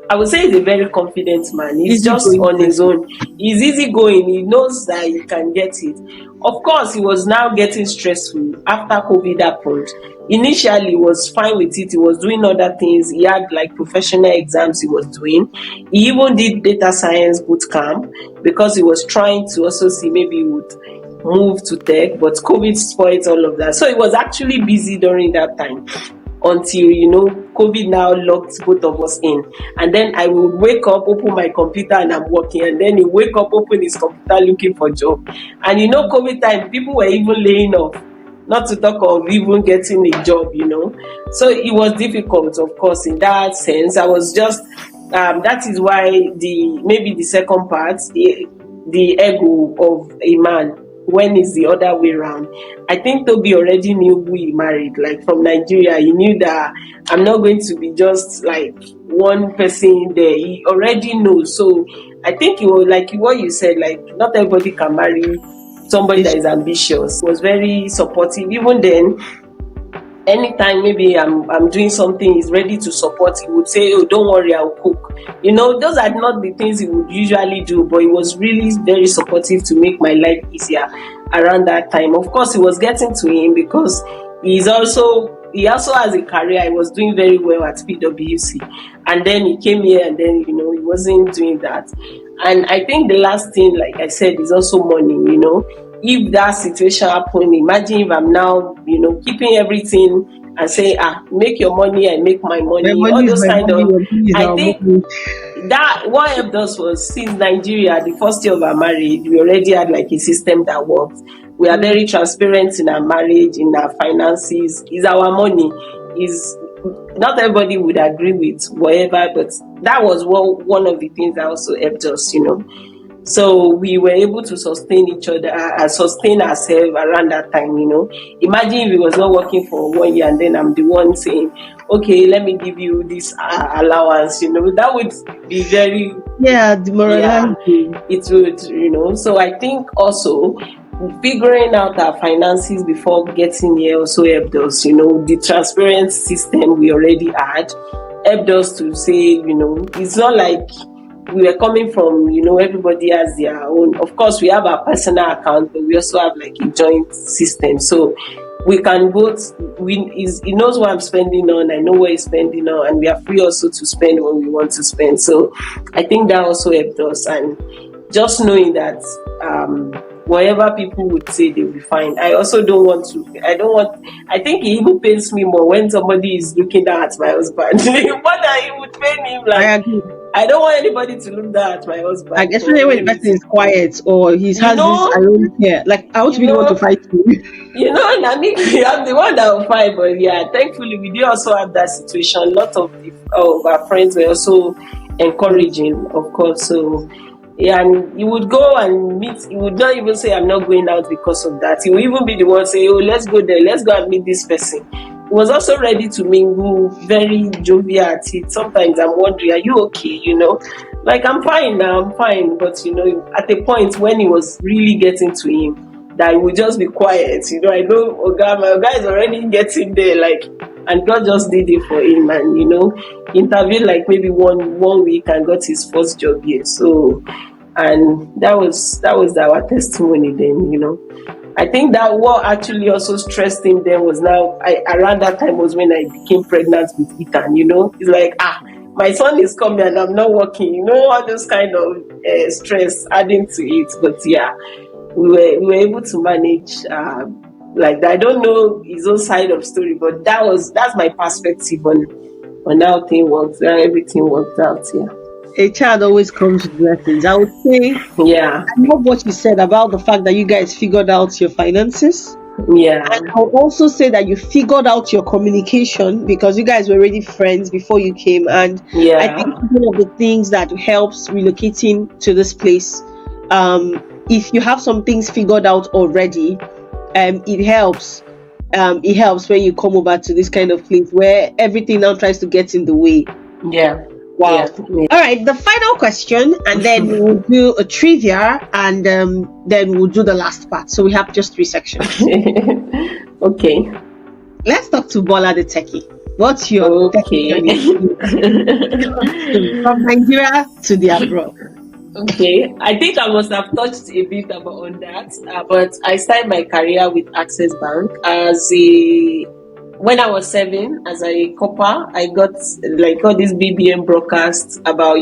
I would say he's a very confident man. He's just on his own. He's easygoing. He knows that he can get it. Of course, he was now getting stressful after COVID happened. Initially, he was fine with it. He was doing other things. He had like professional exams he was doing. He even did data science boot camp because he was trying to also see maybe he would move to tech, but COVID spoiled all of that. So he was actually busy during that time until, COVID now locked both of us in. And then I would wake up, open my computer, and I'm working. And then he wake up, open his computer, looking for a job. And COVID time, people were even laying off, not to talk of even getting a job, So it was difficult, of course, in that sense. I was just, that is why maybe the second part, the ego of a man, when it's the other way around. I think Toby already knew who he married, like from Nigeria. He knew that I'm not going to be just like one person there. He already knows. So I think it was like what you said, like not everybody can marry somebody that is ambitious. He was very supportive. Even then, anytime maybe I'm doing something, he's ready to support. He would say, "Oh, don't worry, I'll cook." Those are not the things he would usually do, but he was really very supportive to make my life easier around that time. Of course, it was getting to him because he also has a career. He was doing very well at PwC, and then he came here, and then he wasn't doing that. And I think the last thing, like I said, is also money. If that situation happened, imagine if I'm now, keeping everything and say, make your money and make my money. All those kind of. I think that what helped us was, since Nigeria, the first year of our marriage, we already had like a system that worked. We are very transparent in our marriage, in our finances. It's our money. Not everybody would agree with whatever, but that was one of the things that also helped us, So we were able to sustain each other and sustain ourselves around that time, Imagine if it was not working for 1 year and then I'm the one saying, okay, let me give you this allowance, that would be very... demoralizing. Yeah, it would, So I think also figuring out our finances before getting here also helped us, the transparent system we already had helped us to say, it's not like we were coming from, everybody has their own. Of course, we have our personal account, but we also have like a joint system. So we can both, he knows what I'm spending on, I know what he's spending on, and we are free also to spend what we want to spend. So I think that also helped us. And just knowing that whatever people would say, they'll be fine. I also I think it even pains me more when somebody is looking down at my husband. More than it would pain him. Like, I don't want anybody to look down at my husband. Like, especially when the person is quiet or he has this, I don't care. Like, I would really want to fight you. I mean, I'm the one that will fight, but yeah, thankfully we did also have that situation. A lot of our friends were also encouraging, of course. So yeah, and he would go and meet. He would not even say, "I'm not going out because of that." He would even be the one say, "Oh, let's go there. Let's go and meet this person." He was also ready to mingle, very jovial at it. Sometimes I'm wondering, are you okay? Like, I'm fine now, I'm fine. But, at a point when it was really getting to him, that he would just be quiet. I know, my guy is already getting there, like, and God just did it for him. And, interviewed like maybe one week and got his first job here. So, and that was our testimony then, I think that what actually also stressed him then was around that time was when I became pregnant with Ethan, It's like, my son is coming and I'm not working, all those kind of stress adding to it. But yeah, we were able to manage like that. I don't know his own side of story, but that's my perspective on how everything worked out, yeah. A child always comes with blessings. I would say, yeah. I love what you said about the fact that you guys figured out your finances. Yeah. And I'll also say that you figured out your communication because you guys were already friends before you came. And yeah. I think one of the things that helps relocating to this place, if you have some things figured out already, it helps. It helps when you come over to this kind of place where everything now tries to get in the way. Yeah. Wow. Yeah. All right, the final question, and then we'll do a trivia, and then we'll do the last part. So we have just 3 sections. Okay. Let's talk to Bola the techie. What's your Okay. from Nigeria to the abroad? Okay, I think I must have touched a bit on that, but I started my career with Access Bank when I was 7 as a copper. I got like all these BBM broadcasts about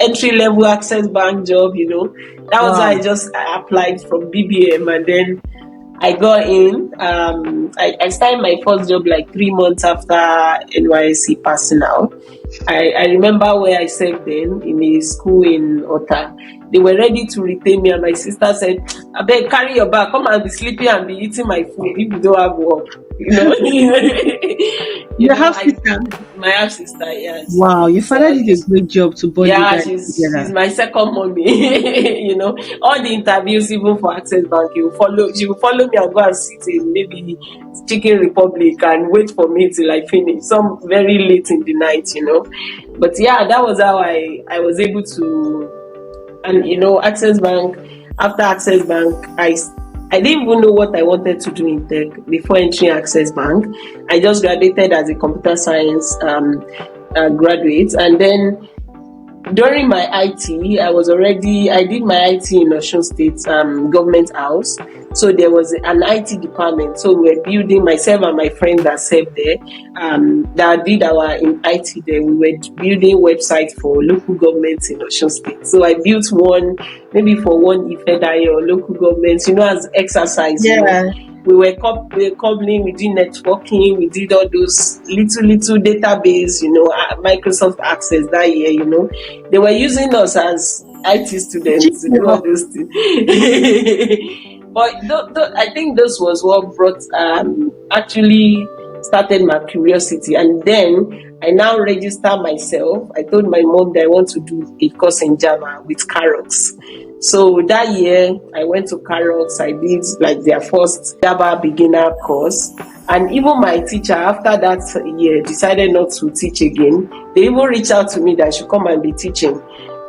entry level Access Bank job. That was why I applied from BBM, and then I got in. I started my first job like 3 months after NYSC passing out. I remember where I served then in a school in Ota. They were ready to retain me, and my sister said, "I beg, carry your bag, come and be sleeping and be eating my food if you don't have work." Your half sister? My half sister, yes. Wow, your father did a great job to bond you guys together. She's my second mommy. All the interviews, even for Access Bank, she will follow me and go and sit in maybe Chicken Republic and wait for me till I finish. Some very late in the night, But yeah, that was how I was able to. And Access Bank. After Access Bank, I didn't even know what I wanted to do in tech before entering Access Bank. I just graduated as a computer science graduate, and then during my IT, I did my IT in Osun State government house. So there was an IT department. So we were building, myself and my friend that served there, that did our in IT there. We were building websites for local governments in Osun State. So I built one, maybe for one Ifedai or local governments, as exercise. Yeah. We were cobbling, we did networking, we did all those little database, Microsoft Access that year, They were using us as IT students to do all those things. But I think this was what brought, actually started my curiosity. And then I now register myself. I told my mom that I want to do a course in Java with Karox. So that year, I went to Karox. I did like their first Java beginner course. And even my teacher, after that year, decided not to teach again. They even reached out to me that I should come and be teaching.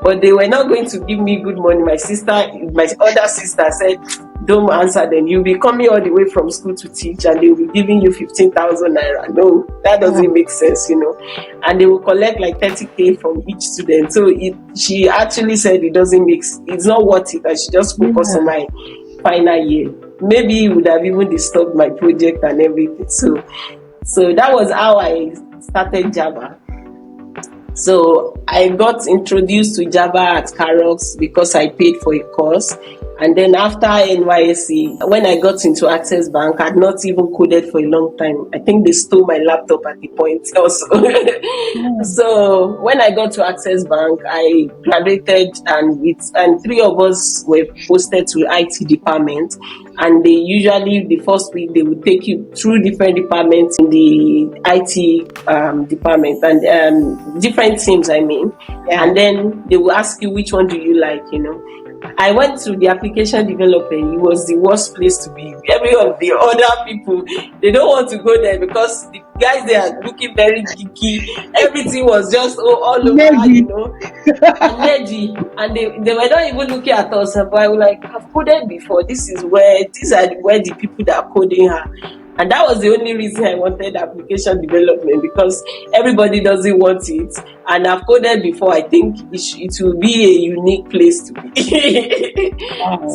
But they were not going to give me good money. My other sister said, "Don't answer them. You'll be coming all the way from school to teach, and they will be giving you 15,000 naira. No, that doesn't make sense, And they will collect like 30K from each student. So she actually said it's not worth it. I should just focus on my final year. Maybe it would have even disturbed my project and everything. So that was how I started Java. So I got introduced to Java at Karox because I paid for a course. And then after NYSC, when I got into Access Bank, I had not even coded for a long time. I think they stole my laptop at the point also. So when I got to Access Bank, I graduated and 3 of us were posted to IT department. And they usually, the first week, they would take you through different departments in the IT department and different teams, I mean. Yeah. And then they will ask you, which one do you like, I went to the application development. It was the worst place to be. Every of the other people, they don't want to go there because the guys there are looking very geeky. Everything was just all over, and they were not even looking at us. But I was like, I've coded before. These are where the people that are coding are. And that was the only reason I wanted application development, because everybody doesn't want it. And I've coded before. I think it will be a unique place to be.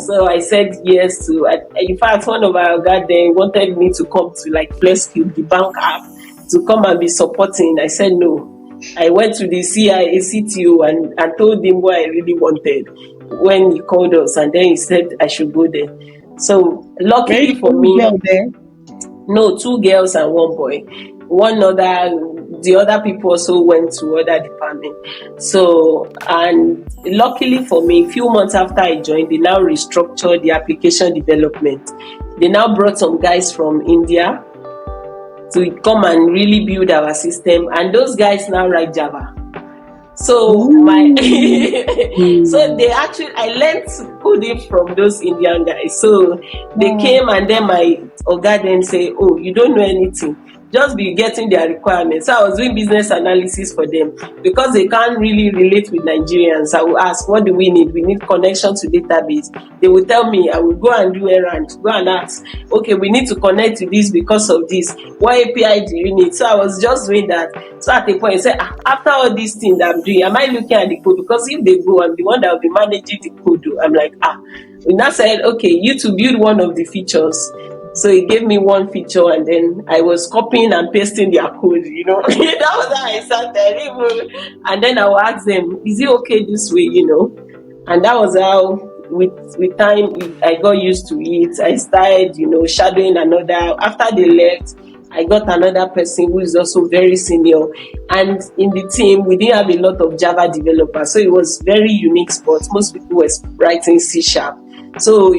So I said yes to. In fact, one of our guys there wanted me to come to like FlexCube, the bank app, to come and be supporting. I said no. I went to the CTO and told him what I really wanted when he called us, and then he said I should go there. So luckily for me. No, 2 girls and 1 boy. The other people also went to other department. So, and luckily for me, a few months after I joined, they now restructured the application development. They now brought some guys from India to come and really build our system. And those guys now write Java. So so I learned coding from those Indian guys. So they came, and then my Oga then say, "Oh, you don't know anything. just be getting their requirements. So I was doing business analysis for them because they can't really relate with Nigerians. I will ask, what do we need? We need connection to database. They will tell me, I will go and do errands, go and ask, okay, we need to connect to this because of this. What API do you need? So I was just doing that. So at a point, I said, after all these things I'm doing, am I looking at the code? Because if they go, I'm the one that will be managing the code. I'm like, we now said, okay, you to build one of the features. So he gave me one feature, and then I was copying and pasting their code, that was how I started. And then I will ask them, is it okay this way, And that was how, with time, I got used to it. I started, shadowing another. After they left, I got another person who is also very senior. And in the team, we didn't have a lot of Java developers. So it was very unique spot. Most people were writing C#. So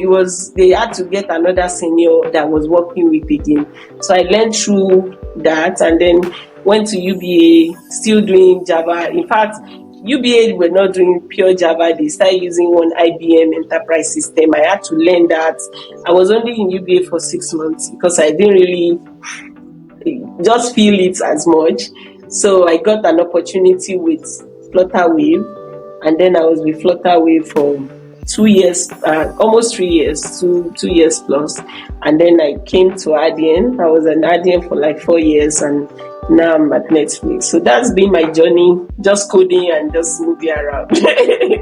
they had to get another senior that was working with again. So I learned through that and then went to UBA, still doing Java. In fact, UBA were not doing pure Java. They started using one IBM enterprise system. I had to learn that. I was only in UBA for 6 months because I didn't really just feel it as much. So I got an opportunity with Flutterwave, and then I was with Flutterwave for 2 years, almost 3 years, 2 years plus. And then I came to Adyen. I was an Adyen for like 4 years, and now I'm at Netflix. So that's been my journey, just coding and just moving around. Do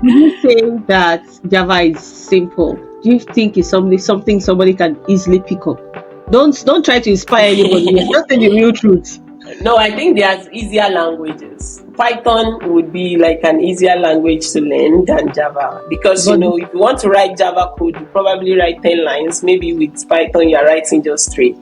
you think that Java is simple? Do you think it's something somebody can easily pick up? Don't try to inspire anybody. Just say the real truth. No, I think there's easier languages. Python would be like an easier language to learn than Java because, if you want to write Java code, you probably write 10 lines. Maybe with Python, you're writing just 3.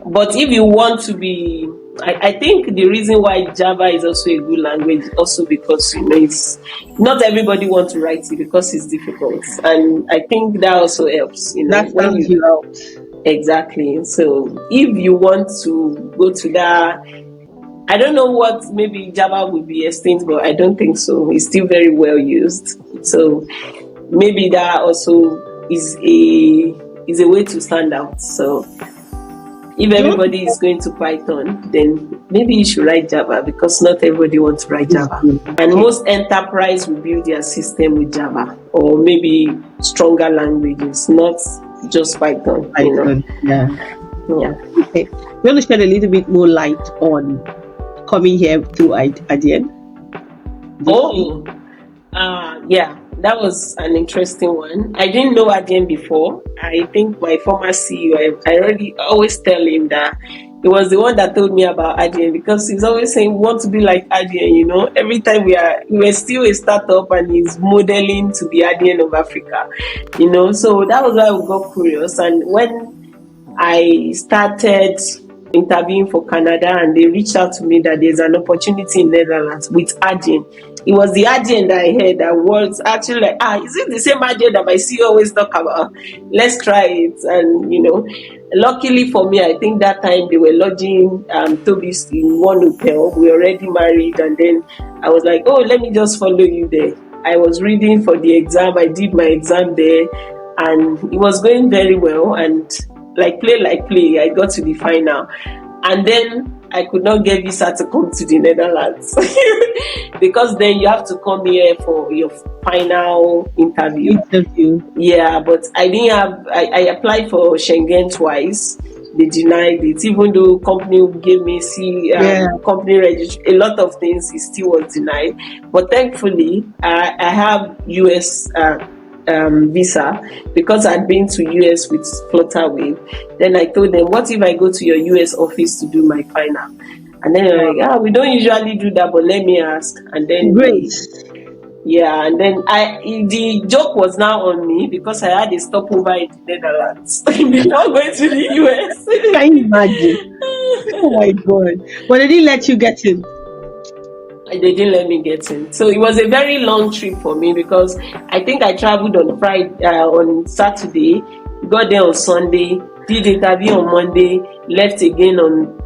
But if you want to be... I think the reason why Java is also a good language is also because, it's not everybody wants to write it because it's difficult. And I think that also helps. That stands you out. Exactly. So if you want to go to that, I don't know what, maybe Java will be extinct, but I don't think so. It's still very well used. So maybe that also is a way to stand out. So if everybody is going to Python, then maybe you should write Java because not everybody wants to write Java. And most enterprise will build their system with Java or maybe stronger languages, not just Python. Yeah. Okay. You want to shed a little bit more light on coming here to Adyen? Yeah, that was an interesting one. I didn't know Adyen before. I think my former CEO, I always tell him that he was the one that told me about Adyen because he's always saying we want to be like Adyen, Every time we were still a startup and he's modeling to be Adyen of Africa, So that was why we got curious. And when I started interviewing for Canada and they reached out to me that there's an opportunity in Netherlands with Adyen. It was the Adyen that I heard that was actually like, is it the same Adyen that my CEO always talk about? Let's try it. And, luckily for me, I think that time they were lodging Toby's in one hotel. We were already married. And then I was like, let me just follow you there. I was reading for the exam. I did my exam there. And it was going very well. And like play, I got to the final. And then I could not get visa to come to the Netherlands because then you have to come here for your final interview. Yeah, but I didn't have, I applied for Schengen twice. They denied it, even though company gave me company registration, a lot of things, it still was denied. But thankfully, I have US visa because I'd been to US with Flutterwave. Then I told them, what if I go to your US office to do my final? And then they're like, we don't usually do that, but let me ask. And then great. And then the joke was now on me because I had a stopover in the Netherlands before going to the US. Can you imagine? Oh my God. But they didn't let you get in. They didn't let me get in. So it was a very long trip for me because I think I traveled on on Saturday, got there on Sunday, did interview on Monday, left again on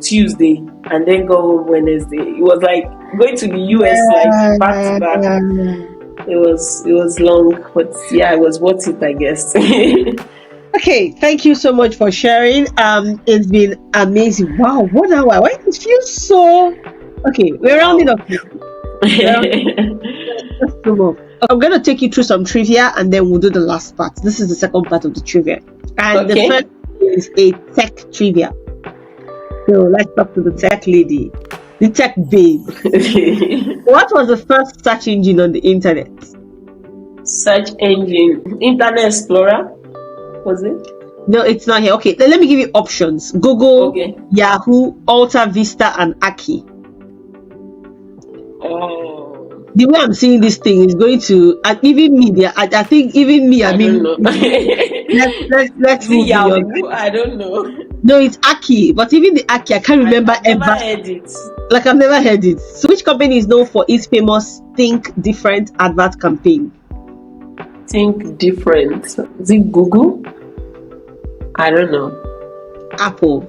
Tuesday, and then go home Wednesday. It was like going to the US like back to back. It was long, but yeah, it was worth it, I guess. Okay, thank you so much for sharing. It's been amazing. Wow, 1 hour. Why does it feel so? Okay, we're rounding up. Just two more. I'm going to take you through some trivia and then we'll do the last part. This is the second part of the trivia. And the first is a tech trivia. So let's talk to the tech lady, the tech babe. What was the first search engine on the internet? Search engine. Internet Explorer? Was it? No, it's not here. Okay, then let me give you options. Google, Yahoo, Alta Vista, and Aki. Oh. The way I'm seeing this thing is going to, and even me, I think even me, I mean, don't know. let's move Yahoo? I don't know. No, it's Aki, but even the Aki, I can't remember I've never heard it. Like I've never heard it. So which company is known for its famous Think Different advert campaign? Think Different. Is it Google? I don't know. Apple.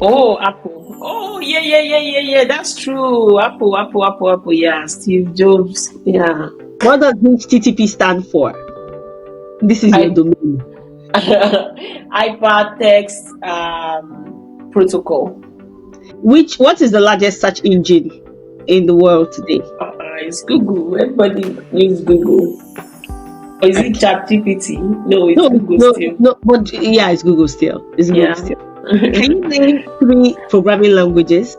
Oh, Apple. Oh, yeah. That's true. Apple. Yeah, Steve Jobs. Yeah. What does HTTP stand for? This is your domain. Hypertext Protocol. What is the largest search engine in the world today? It's Google. Everybody uses Google. Or is it ChatGPT? No, it's Google still. No, but yeah, it's Google still. It's Google still. Can you name 3 programming languages?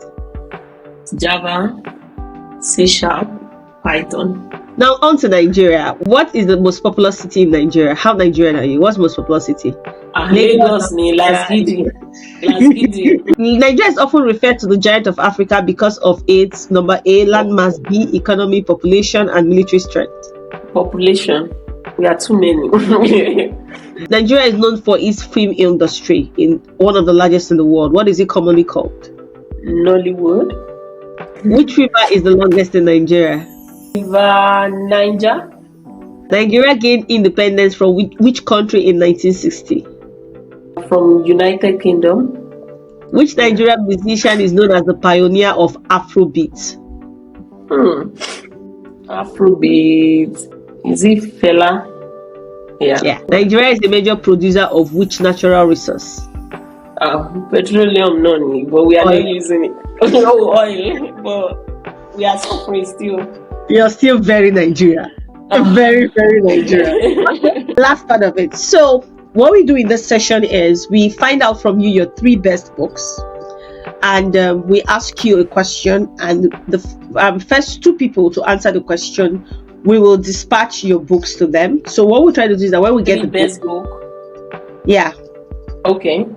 Java, C#, Python. Now on to Nigeria. What is the most popular city in Nigeria? How Nigerian are you? What's the most popular city? Lagos, Lasgidi. Nigeria is often referred to the giant of Africa because of its number A, landmass, B, economy, population, and military strength. Population. We are too many. Nigeria is known for its film industry, in one of the largest in the world. What is it commonly called? Nollywood. Which river is the longest in Nigeria? River Niger. Nigeria gained independence from which country in 1960? From United Kingdom. Which Nigerian musician is known as the pioneer of Afrobeat? Afrobeat. Is it Fela? Yeah. Nigeria is a major producer of which natural resource? Petroleum, none, but we are not using it. Oil, but we are suffering still. You're still very Nigeria. Very, very Nigeria. Last part of it. So, what we do in this session is we find out from you your 3 best books, and we ask you a question, and the first 2 people to answer the question, we will dispatch your books to them. So what we try to do is that when we get the best book. Yeah. Okay.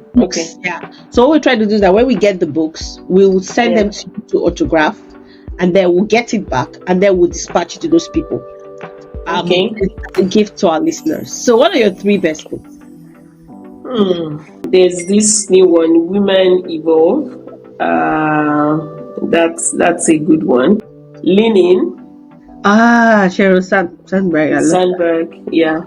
Yeah. So what we try to do is that when we get the books, we will send them to you to autograph, and then we'll get it back, and then we'll dispatch it to those people. As a gift to our listeners. So what are your 3 best books? There's this new one, Women Evolve. That's a good one. Leaning. Sheryl Sandberg. Sandberg, yeah.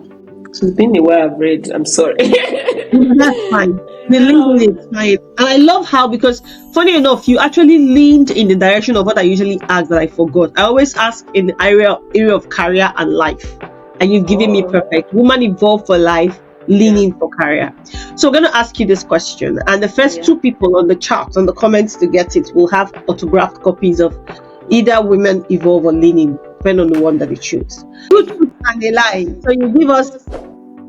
It's been a while I've read. I'm sorry. That's fine. The leaning is fine. And I love how, because funny enough, you actually leaned in the direction of what I usually ask that I forgot. I always ask in the area of career and life. And you've given me perfect. Woman Evolve for life, leaning for career. So we're going to ask you this question. And the first 2 people on the chat, on the comments to get it, will have autographed copies of either Women Evolve or Leaning, depending on the one that you choose. Truth and a lie. So you give us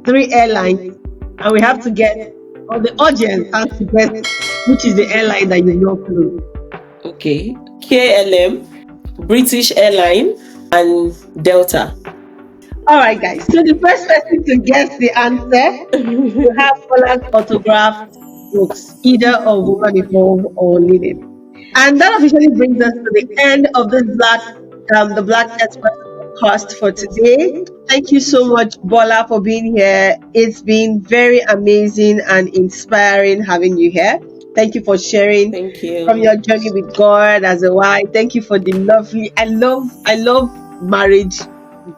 3 airlines, and we have to get, or the audience has to guess which is the airline that you know through. Okay. KLM, British Airline, and Delta. All right, guys. So the first person to guess the answer, you have Bola's autographed books, either of Woman Evolve or Leaning. And that officially brings us to the end of this the Black Expats Podcast for today. Thank you so much, Bola, for being here. It's been very amazing and inspiring having you here. Thank you for sharing from your journey with God as a wife. Thank you for the lovely, I love marriage,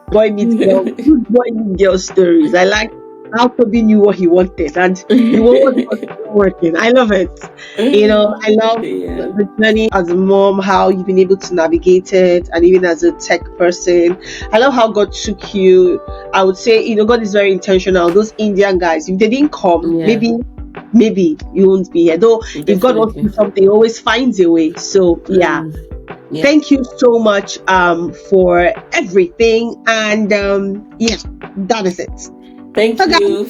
boy meets girl, good boy meets girl stories. I like how Toby knew what he wanted and he was working. I love it. I love the journey as a mom, how you've been able to navigate it, and even as a tech person. I love how God took you. I would say, God is very intentional. Those Indian guys, if they didn't come, maybe you won't be here. Though, if God wants to do something, he always finds a way. So, yeah. Thank you so much for everything. And, that is it. Thank you.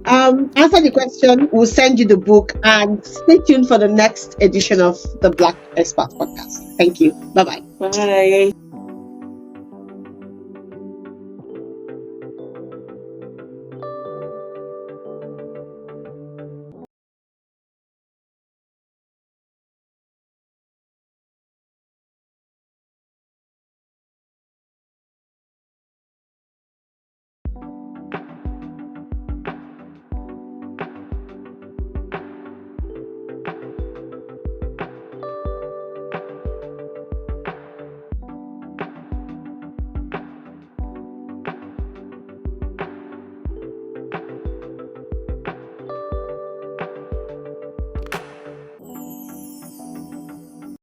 Answer the question. We'll send you the book, and stay tuned for the next edition of the Black Expats Podcast. Thank you. Bye-bye. Bye.